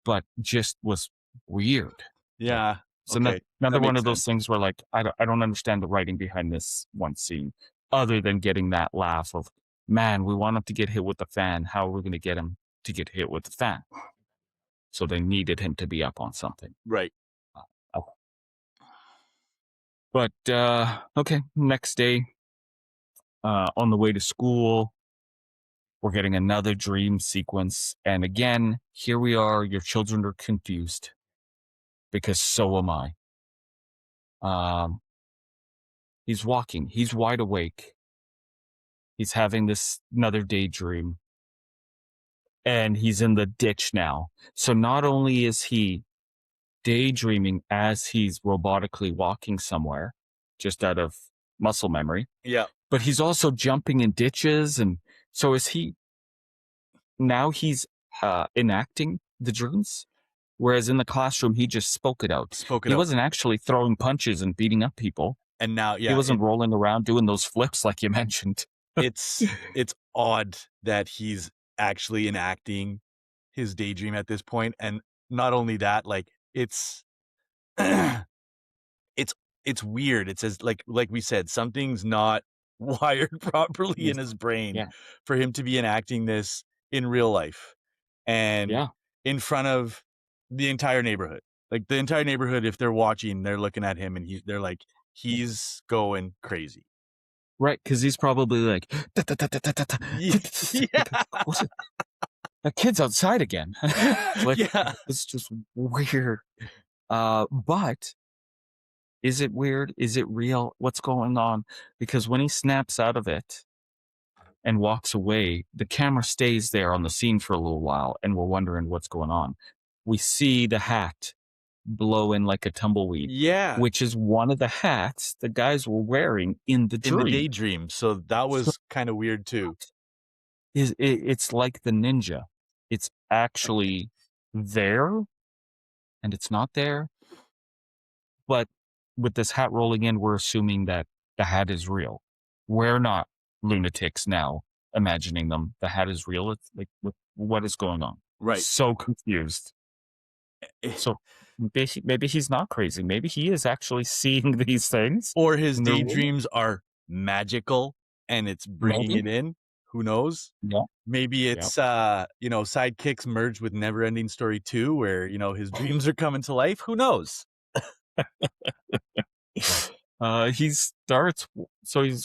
But just was weird. Yeah. So another one of those things where I don't understand the writing behind this one scene other than getting that laugh of, man, we want him to get hit with the fan. How are we going to get him to get hit with the fan? So they needed him to be up on something. Right. But, okay, next day, on the way to school, we're getting another dream sequence. And again, here we are. Your children are confused because so am I. He's walking. He's wide awake. He's having another daydream. And he's in the ditch now. So not only is he daydreaming as he's robotically walking somewhere, just out of muscle memory. Yeah. But he's also jumping in ditches. And so he's enacting the dreams. Whereas in the classroom, he just spoke it out. He wasn't actually throwing punches and beating up people. And now, he wasn't rolling around doing those flips like you mentioned. It's odd that he's actually enacting his daydream at this point. And not only that, it's weird. It says like we said, something's not wired properly in his brain for him to be enacting this in real life and in front of the entire neighborhood. Like the entire neighborhood, if they're watching, they're looking at him and they're like, he's going crazy. Right, because he's probably like, the kid's outside again. It's just weird. But is it weird? Is it real? What's going on? Because when he snaps out of it and walks away, the camera stays there on the scene for a little while, and we're wondering what's going on. We see the hat blow in like a tumbleweed. Yeah. Which is one of the hats the guys were wearing in the dream. In the daydream. So that was kind of weird too. It's like the ninja. It's actually there and it's not there. But with this hat rolling in, we're assuming that the hat is real. We're not lunatics now imagining them. The hat is real. It's like, what is going on? Right. So confused. So maybe he's not crazy. Maybe he is actually seeing these things. Or his daydreams are magical and it's bringing it in. Who knows? Yeah. Maybe it's, Sidekicks merged with Neverending Story 2 where, his dreams are coming to life. Who knows? He's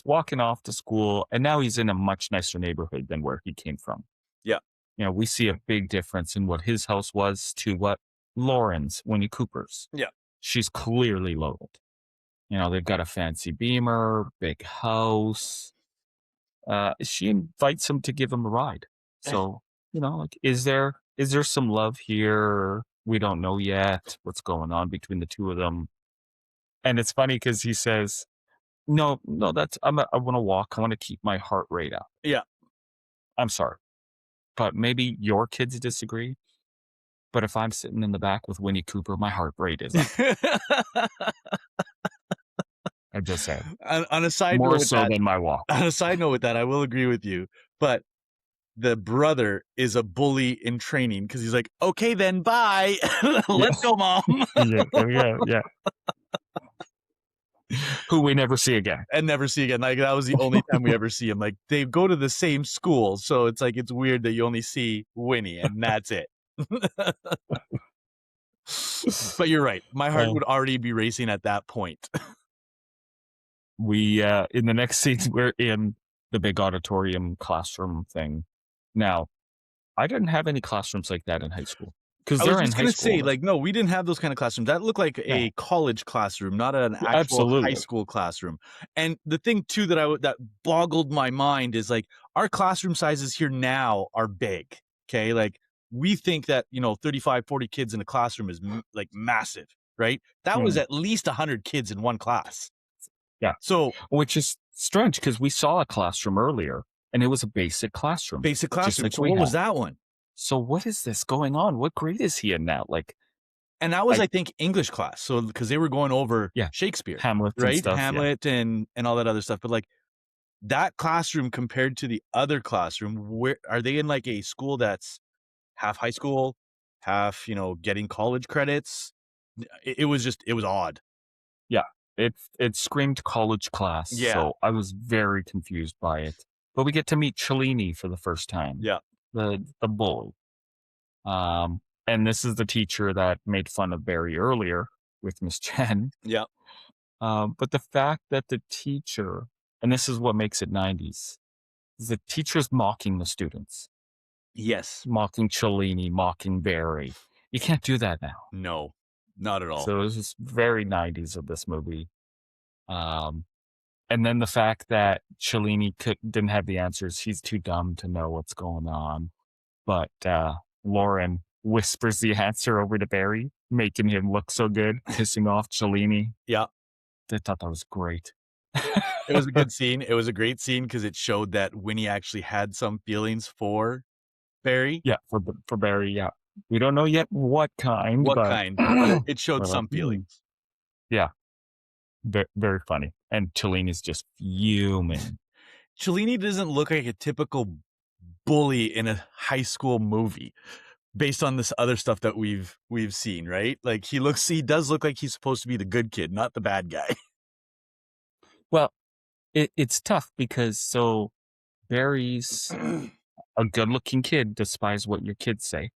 walking off to school and now he's in a much nicer neighborhood than where he came from. Yeah. We see a big difference in what his house was to what Lauren's, Winnie Cooper's. Yeah. She's clearly loaded. They've got a fancy Beamer, big house. She invites him to give him a ride. So, is there some love here? We don't know yet what's going on between the two of them. And it's funny because he says, no, I want to walk. I want to keep my heart rate up. Yeah. I'm sorry. But maybe your kids disagree. But if I'm sitting in the back with Winnie Cooper, my heart rate is up. I just said. On a side More note with so that, than my walk. on a side note with that, I will agree with you. But the brother is a bully in training because he's like, okay, then bye. Let's go, mom. Yeah. Who we never see again. And never see again. Like, that was the only time we ever see him. Like, they go to the same school. So it's like, it's weird that you only see Winnie and that's it. But you're right. My heart would already be racing at that point. We, in the next scene, we're in the big auditorium classroom thing. Now, I didn't have any classrooms like that in high school. Because I they're was in just high going to school. say, like, no, we didn't have those kind of classrooms. That looked like a college classroom, not an actual Absolutely. high school classroom. And the thing, too, that boggled my mind is, like, our classroom sizes here now are big, okay? Like, we think that, 35, 40 kids in a classroom is, like, massive, right? That was at least 100 kids in one class. Yeah. So, which is strange because we saw a classroom earlier and it was a basic classroom. Basic classroom. Like so what was that one? So what is this going on? What grade is he in now? Like, and that was, I think, English class. So because they were going over Shakespeare, Hamlet, right? And stuff, Hamlet and all that other stuff. But like that classroom compared to the other classroom, where are they in like a school that's half high school, half getting college credits? It was odd. Yeah, it screamed college class. Yeah. So I was very confused by it. But we get to meet Cellini for the first time. Yeah. The bully. And this is the teacher that made fun of Barry earlier with Miss Chen. Yeah. But the fact that the teacher, and this is what makes it 90s, is the teacher's mocking the students. Yes. Mocking Cellini, mocking Barry. You can't do that now. No, not at all. So it was just very 90s of this movie. And then the fact that Cellini didn't have the answers. He's too dumb to know what's going on. But Lauren whispers the answer over to Barry, making him look so good, pissing off Cellini. Yeah. I thought that was great. It was a good scene. It was a great scene because it showed that Winnie actually had some feelings for Barry. Yeah, for Barry, yeah. We don't know yet what kind. But it showed some feelings. Yeah. Very funny. And Cellini's just fuming. Cellini doesn't look like a typical bully in a high school movie based on this other stuff that we've seen, right? Like he does look like he's supposed to be the good kid, not the bad guy. Well, it's tough because Barry's a good-looking kid, despite what your kids say.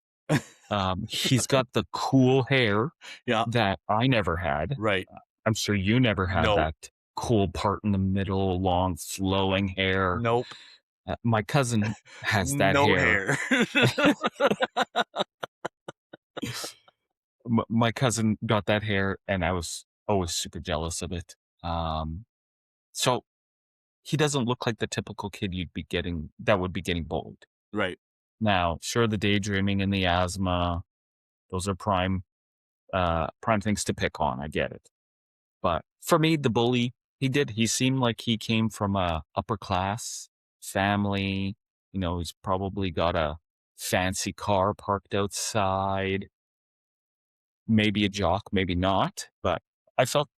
He's got the cool hair that I never had. Right. I'm sure you never had that cool part in the middle, long flowing hair. Nope. My cousin has that hair. My cousin got that hair, and I was always super jealous of it. So he doesn't look like the typical kid that would be getting bullied. Right. Now, sure, the daydreaming and the asthma, those are prime things to pick on. I get it. But for me, the bully, he seemed like he came from a upper class family. He's probably got a fancy car parked outside. Maybe a jock, maybe not. But I felt,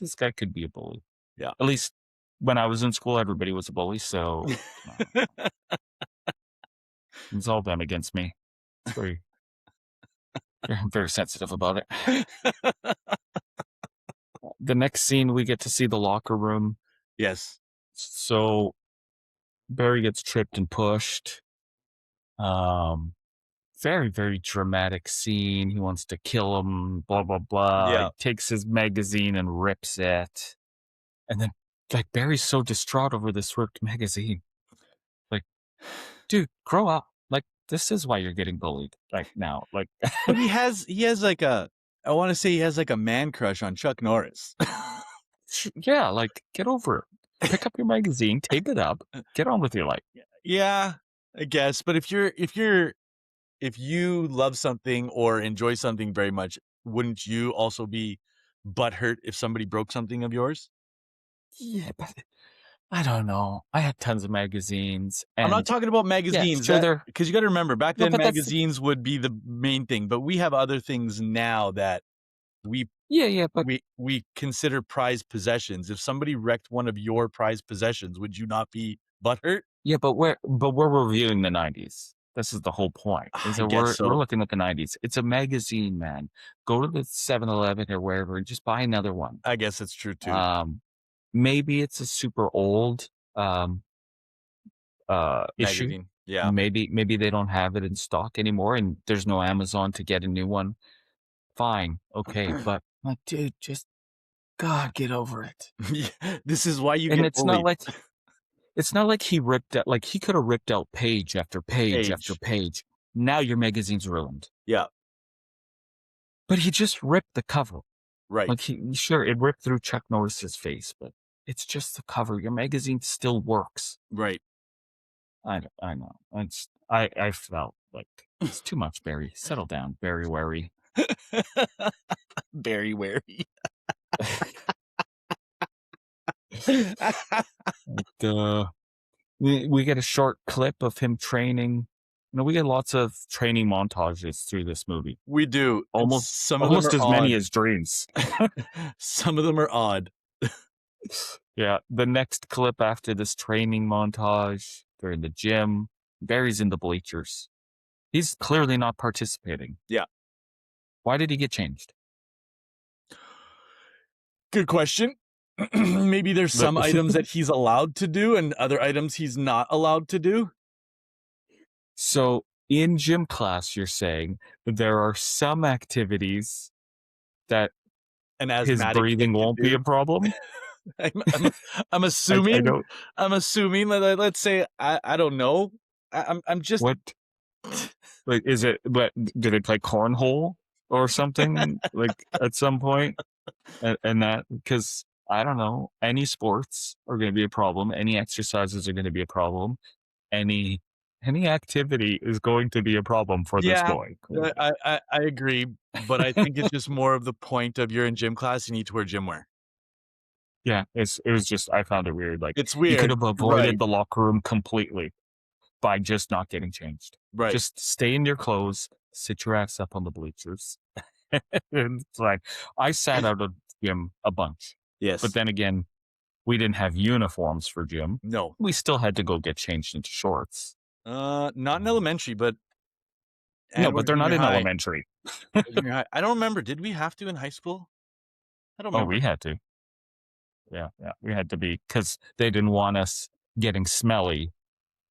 this guy could be a bully. Yeah. At least when I was in school, everybody was a bully. So it's all them against me. I'm very sensitive about it. The next scene, we get to see the locker room. Yes. So Barry gets tripped and pushed. Very, very dramatic scene. He wants to kill him, blah, blah, blah. Yeah. He takes his magazine and rips it. And then, Barry's so distraught over this ripped magazine. Like, dude, grow up. Like, this is why you're getting bullied now. Like, but he has like I want to say he has like a man crush on Chuck Norris. Yeah, get over it. Pick up your magazine, tape it up, get on with your life. Yeah, I guess. But if you love something or enjoy something very much, wouldn't you also be butthurt if somebody broke something of yours? Yeah, I don't know. I had tons of magazines, I'm not and talking about yeah, magazines sure, that they're because you got to remember back no, then but that's magazines would be the main thing, but we have other things now that we yeah, but we consider prized possessions. If somebody wrecked one of your prized possessions, would you not be butthurt? yeah, but we're reviewing the '90s. This is the whole point. Is I that guess we're so. looking at the '90s. It's a magazine, man. Go to the 7-Eleven or wherever and just buy another one. I guess it's true too. Maybe it's a super old issue. Magazine. Yeah. Maybe they don't have it in stock anymore, and there's no Amazon to get a new one. Fine, okay, but like, dude, just God, get over it. This is why you And get bullied. it's not like he ripped out like he could have ripped out page after page after Page. page. Now your magazine's ruined. Yeah. But he just ripped the cover. Right. Like sure, it ripped through Chuck Norris's face, but it's just the cover. Your magazine still works. Right. I know. I felt like it's too much, Barry. Settle down, Barry Warry. Barry Warry. We get a short clip of him training. We get lots of training montages through this movie. We do. Some of them Almost are as odd. many as dreams. Some of them are odd. Yeah, the next clip after this training montage, they're in the gym. Barry's in the bleachers. He's clearly not participating. Yeah. Why did he get changed? Good question. Maybe there's some items that he's allowed to do and other items he's not allowed to do. So in gym class, you're saying there are some activities that his breathing won't be a problem? I'm assuming. I'm assuming. Let's say I don't know. I'm just. What? Like, is it? But do they play cornhole or something? Like at some point, and that because I don't know. Any sports are going to be a problem. Any exercises are going to be a problem. Any activity is going to be a problem for this boy. I agree, but I think it's just more of the point of you're in gym class, you need to wear gym wear. Yeah, it was just I found it weird. Like it's weird. You could have avoided the locker room completely by just not getting changed. Right. Just stay in your clothes, sit your ass up on the bleachers. And it's like I sat out of gym a bunch. Yes. But then again, we didn't have uniforms for gym. No. We still had to go get changed into shorts. Not in elementary, but no, but they're not in elementary. I don't remember. Did we have to in high school? I don't remember. Oh, we had to. Yeah, we had to be because they didn't want us getting smelly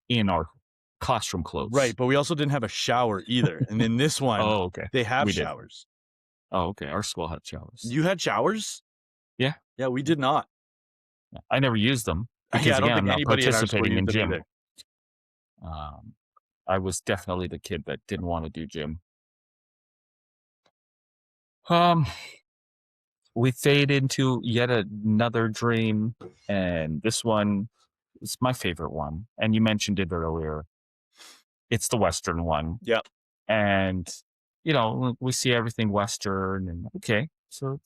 in our classroom clothes. Right, but we also didn't have a shower either. And in this one, they have showers. Oh, okay. Our school had showers. You had showers? Yeah. Yeah, we did not. I never used them because I don't think I'm not anybody participating in gym. Either. I was definitely the kid that didn't want to do gym. We fade into yet another dream, and this one is my favorite one. And you mentioned it earlier. It's the Western one. Yeah. And, we see everything Western and okay. So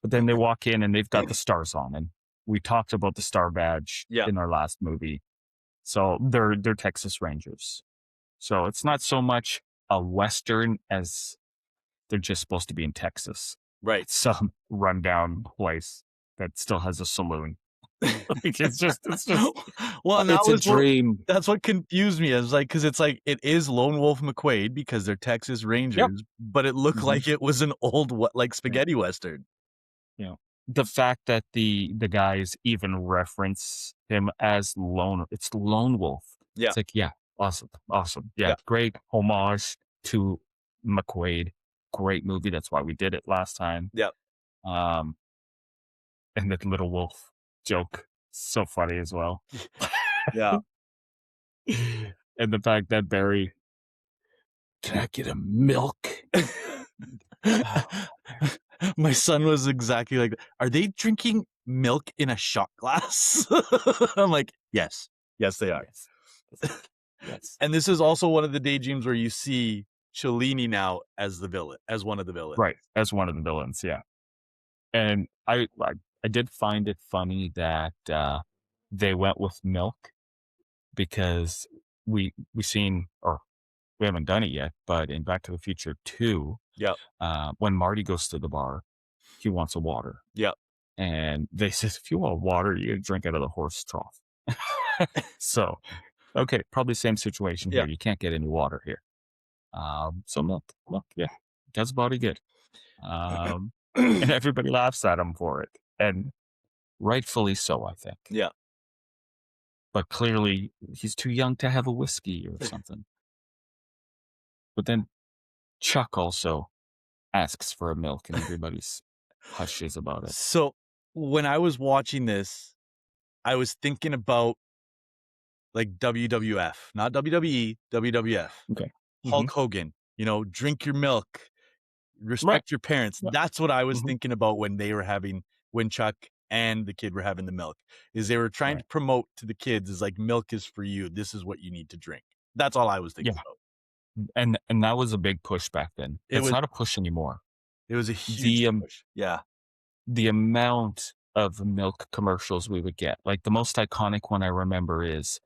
but then they walk in and they've got the stars on. And we talked about the star badge in our last movie. So they're Texas Rangers. So it's not so much a Western as they're just supposed to be in Texas. Right. Some rundown place that still has a saloon. it's just well, and it's a dream. That's what confused me. Because it is Lone Wolf McQuade because they're Texas Rangers, but it looked like it was an old spaghetti Western. The fact that the guys even reference him as it's Lone Wolf. Yeah. It's like, awesome. Yeah, great homage to McQuade. Great movie. That's why we did it last time. Yeah. And the little wolf joke, so funny as well. Yeah. And the fact that Barry, can I get a milk? My son was exactly like, are they drinking milk in a shot glass? I'm like, yes, they are. Yes. And this is also one of the daydreams where you see Cellini now as the villain, as one of the villains. Right, as one of the villains, yeah. And I did find it funny that they went with milk because we haven't done it yet, but in Back to the Future 2, Yep. when Marty goes to the bar, he wants a water. Yep. And they says, if you want water, you gotta drink out of the horse trough. So, okay, probably same situation here. Yeah. You can't get any water here. So milk, yeah, does body good. And everybody laughs at him for it. And rightfully so, I think. Yeah. But clearly he's too young to have a whiskey or something. But then Chuck also asks for a milk and everybody's hushes about it. So when I was watching this, I was thinking about like WWF, not WWE, WWF. Okay. Hulk Hogan, drink your milk, respect your parents. Yeah. That's what I was thinking about when Chuck and the kid were having the milk, is they were trying to promote to the kids is like, milk is for you. This is what you need to drink. That's all I was thinking about. And that was a big push back then. It's not a push anymore. It was a huge push. Yeah. The amount of milk commercials we would get, like the most iconic one I remember is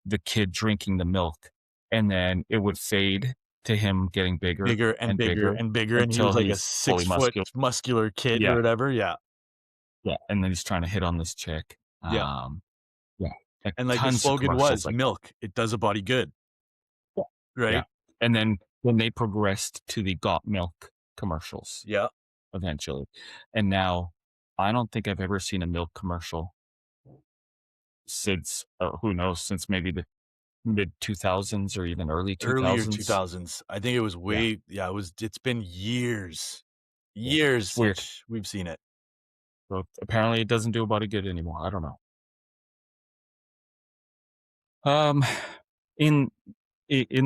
the kid drinking the milk, and then it would fade to him getting bigger and bigger, and he was like a 6 foot muscular kid or whatever. Yeah. Yeah. And then he's trying to hit on this chick. Yeah. Yeah. And like the slogan was milk, it does a body good. Yeah. Right. Yeah. And then when they progressed to the got milk commercials. Yeah. Eventually. And now I don't think I've ever seen a milk commercial since, who knows, since maybe the mid 2000s or even early 2000s. Earlier 2000s. I think it was it's been years since we've seen it. So apparently it doesn't do a body good anymore. I don't know. In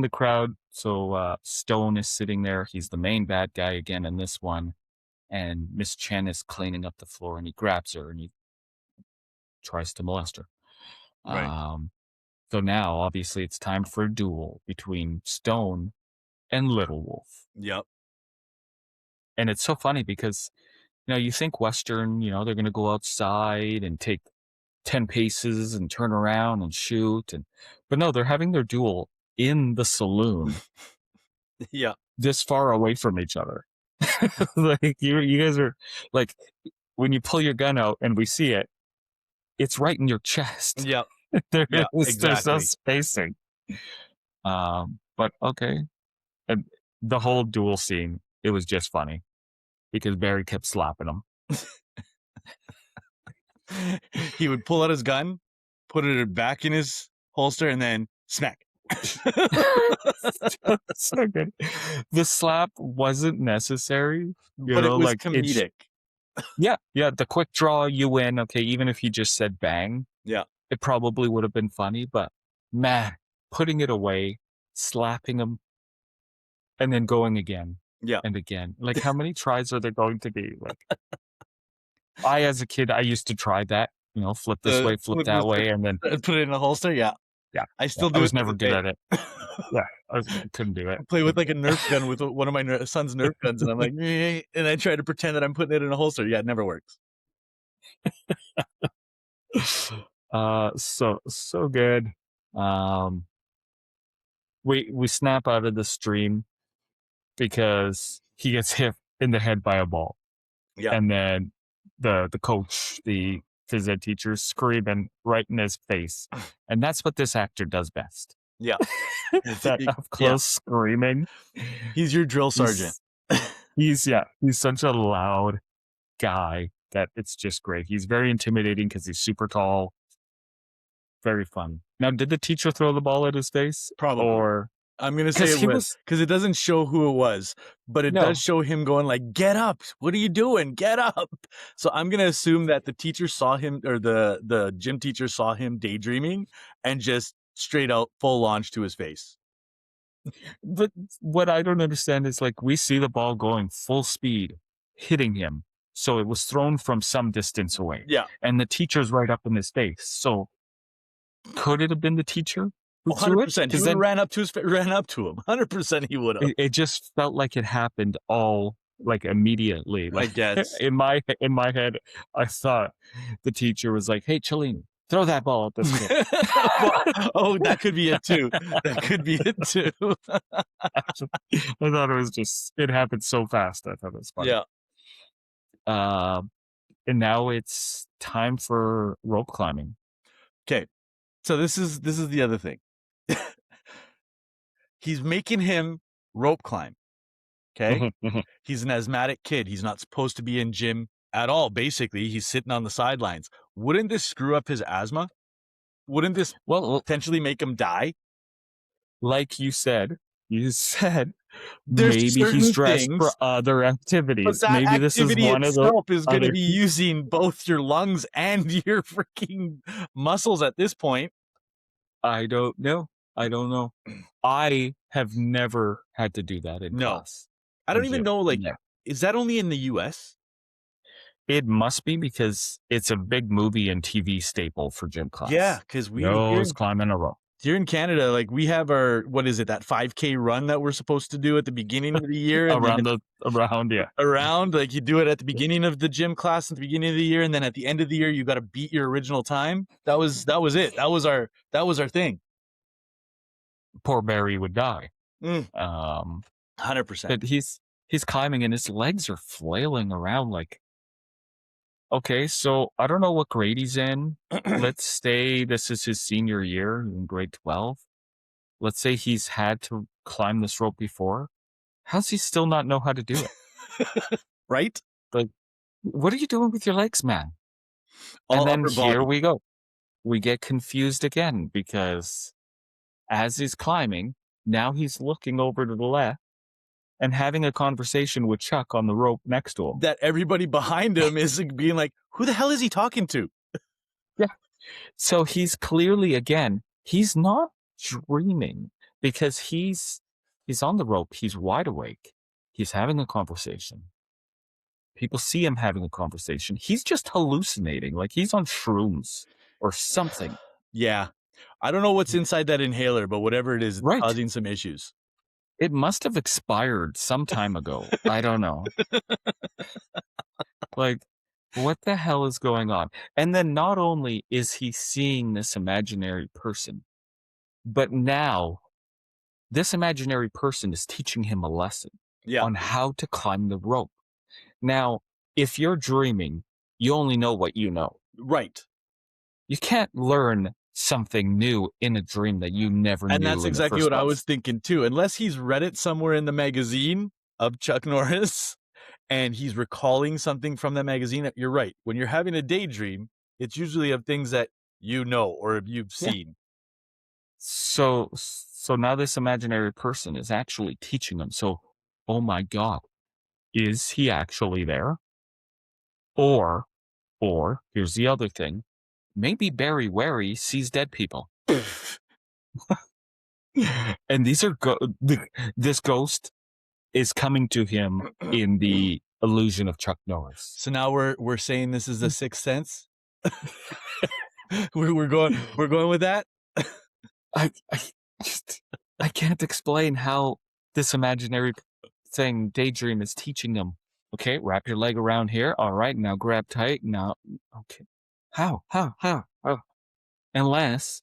the crowd, so Stone is sitting there. He's the main bad guy again in this one. And Miss Chen is cleaning up the floor, and he grabs her and he tries to molest her. Right. So now, obviously, it's time for a duel between Stone and Little Wolf. Yep. And it's so funny because, you think Western, they're going to go outside and take 10 paces and turn around and shoot. But no, they're having their duel in the saloon. Yeah. This far away from each other. Like you guys are like, when you pull your gun out and we see it, it's right in your chest. Yep. There's no spacing. But okay. And the whole duel scene, it was just funny because Barry kept slapping him. He would pull out his gun, put it back in his holster, and then smack. So good. The slap wasn't necessary, but it was comedic. Yeah. The quick draw, you win. Okay, even if he just said bang, it probably would have been funny. But man, putting it away, slapping him, and then going again, and again. Like, how many tries are there going to be? Like, as a kid, I used to try that. Flip this way, flip that way, and then put it in a holster. Yeah. I still do. I was never good at it. I couldn't do it. I play with like a Nerf gun with one of my son's Nerf guns, and I'm like, and I try to pretend that I'm putting it in a holster. Yeah, it never works. So good. We snap out of the stream because he gets hit in the head by a ball. Yeah, and then the coach, the phys ed teacher, screaming right in his face, and that's what this actor does best. Yeah. That up close screaming. He's your drill sergeant. He's such a loud guy that it's just great. He's very intimidating because he's super tall. Very fun. Now, did the teacher throw the ball at his face? Probably. Or I'm going to say it was, because it doesn't show who it was, but it does show him going like, get up. What are you doing? Get up. So I'm going to assume that the teacher saw him, or the gym teacher saw him daydreaming and just straight out full launch to his face. But what I don't understand is, like, we see the ball going full speed, hitting him. So it was thrown from some distance away. Yeah. And the teacher's right up in his face. So could it have been the teacher? 100%. He then ran up to him. 100% he would have. It just felt like it happened all like immediately. Like, I guess. In my head, I thought the teacher was like, "Hey, Chalene, Throw that ball at this kid. Oh, that could be it too. That could be it too. I thought it was just, it happened so fast. I thought it was funny. Yeah. And now it's time for rope climbing. Okay. So this is the other thing. He's making him rope climb. Okay. He's an asthmatic kid. He's not supposed to be in gym at all. Basically, he's sitting on the sidelines. Wouldn't this screw up his asthma? Wouldn't this potentially make him die? Like you said There's maybe he's dressed for other activities. But that maybe this is one of the is going to be using both your lungs and your freaking muscles at this point. I don't know. I have never had to do that in class. I don't even know, like, is that only in the US? It must be, because it's a big movie and TV staple for gym class. Yeah, because was climbing a rope. Here in Canada, like, we have our, what is it, that 5K run that we're supposed to do at the beginning of the year? Around, like, you do it at the beginning of the gym class at the beginning of the year, and then at the end of the year, you got to beat your original time. That was it. That was our thing. Poor Barry would die. 100%. But he's climbing and his legs are flailing around like, okay, so I don't know what grade he's in. Let's say this is his senior year in grade 12. Let's say he's had to climb this rope before. How's he still not know how to do it? Right? Like, what are you doing with your legs, man? And then here we go. We get confused again, because as he's climbing, now he's looking over to the left and having a conversation with Chuck on the rope next to him. That everybody behind him is being like, who the hell is he talking to? Yeah. So he's clearly, again, he's not dreaming, because he's on the rope. He's wide awake. He's having a conversation. People see him having a conversation. He's just hallucinating, like he's on shrooms or something. Yeah. I don't know what's inside that inhaler, but whatever it is, it's causing some issues. It must have expired some time ago. I don't know. Like, what the hell is going on? And then not only is he seeing this imaginary person, but now this imaginary person is teaching him a lesson on how to climb the rope. Now, if you're dreaming, you only know what you know. Right. You can't learn something new in a dream that you never knew. And that's exactly what I was thinking too. Unless he's read it somewhere in the magazine of Chuck Norris and he's recalling something from that magazine. You're right. When you're having a daydream, it's usually of things that you know or you've seen. So now this imaginary person is actually teaching him. So, oh my God, is he actually there? Or here's the other thing. Maybe Barry Warry sees dead people. And these are this ghost is coming to him in the illusion of Chuck Norris. So now we're saying this is a sixth sense. we're going with that. I can't explain how this imaginary thing daydream is teaching him. Okay, wrap your leg around here. All right, now grab tight. Now, okay. How? Unless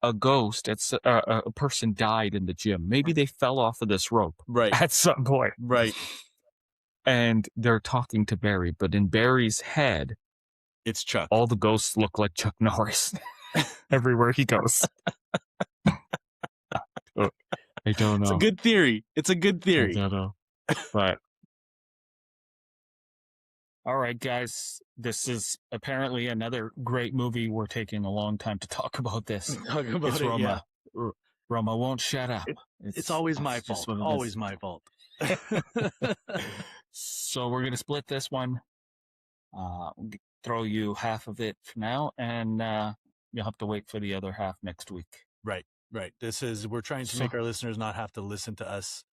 a ghost, a person died in the gym. Maybe they fell off of this rope at some point. Right. And they're talking to Barry, but in Barry's head, it's Chuck. All the ghosts look like Chuck Norris everywhere he goes. I don't know. It's a good theory. I don't know. But all right, guys, this is apparently another great movie. We're taking a long time to talk about this. Roma won't shut up. It's always my fault. Always my fault. So we're going to split this one. Throw you half of it for now, and you'll have to wait for the other half next week. Right. We're trying to make our listeners not have to listen to us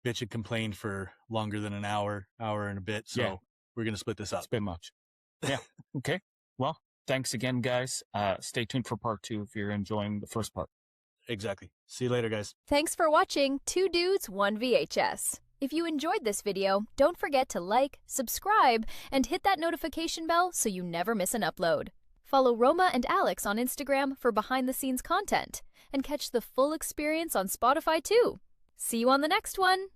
bitch and complain for longer than an hour and a bit. So we're going to split this up. It's a bit much. Yeah. Okay. Well, thanks again, guys. Stay tuned for part 2 if you're enjoying the first part. Exactly. See you later, guys. Thanks for watching 2 Dudes, 1 VHS. If you enjoyed this video, don't forget to like, subscribe, and hit that notification bell so you never miss an upload. Follow Roma and Alex on Instagram for behind-the-scenes content, and catch the full experience on Spotify too. See you on the next one!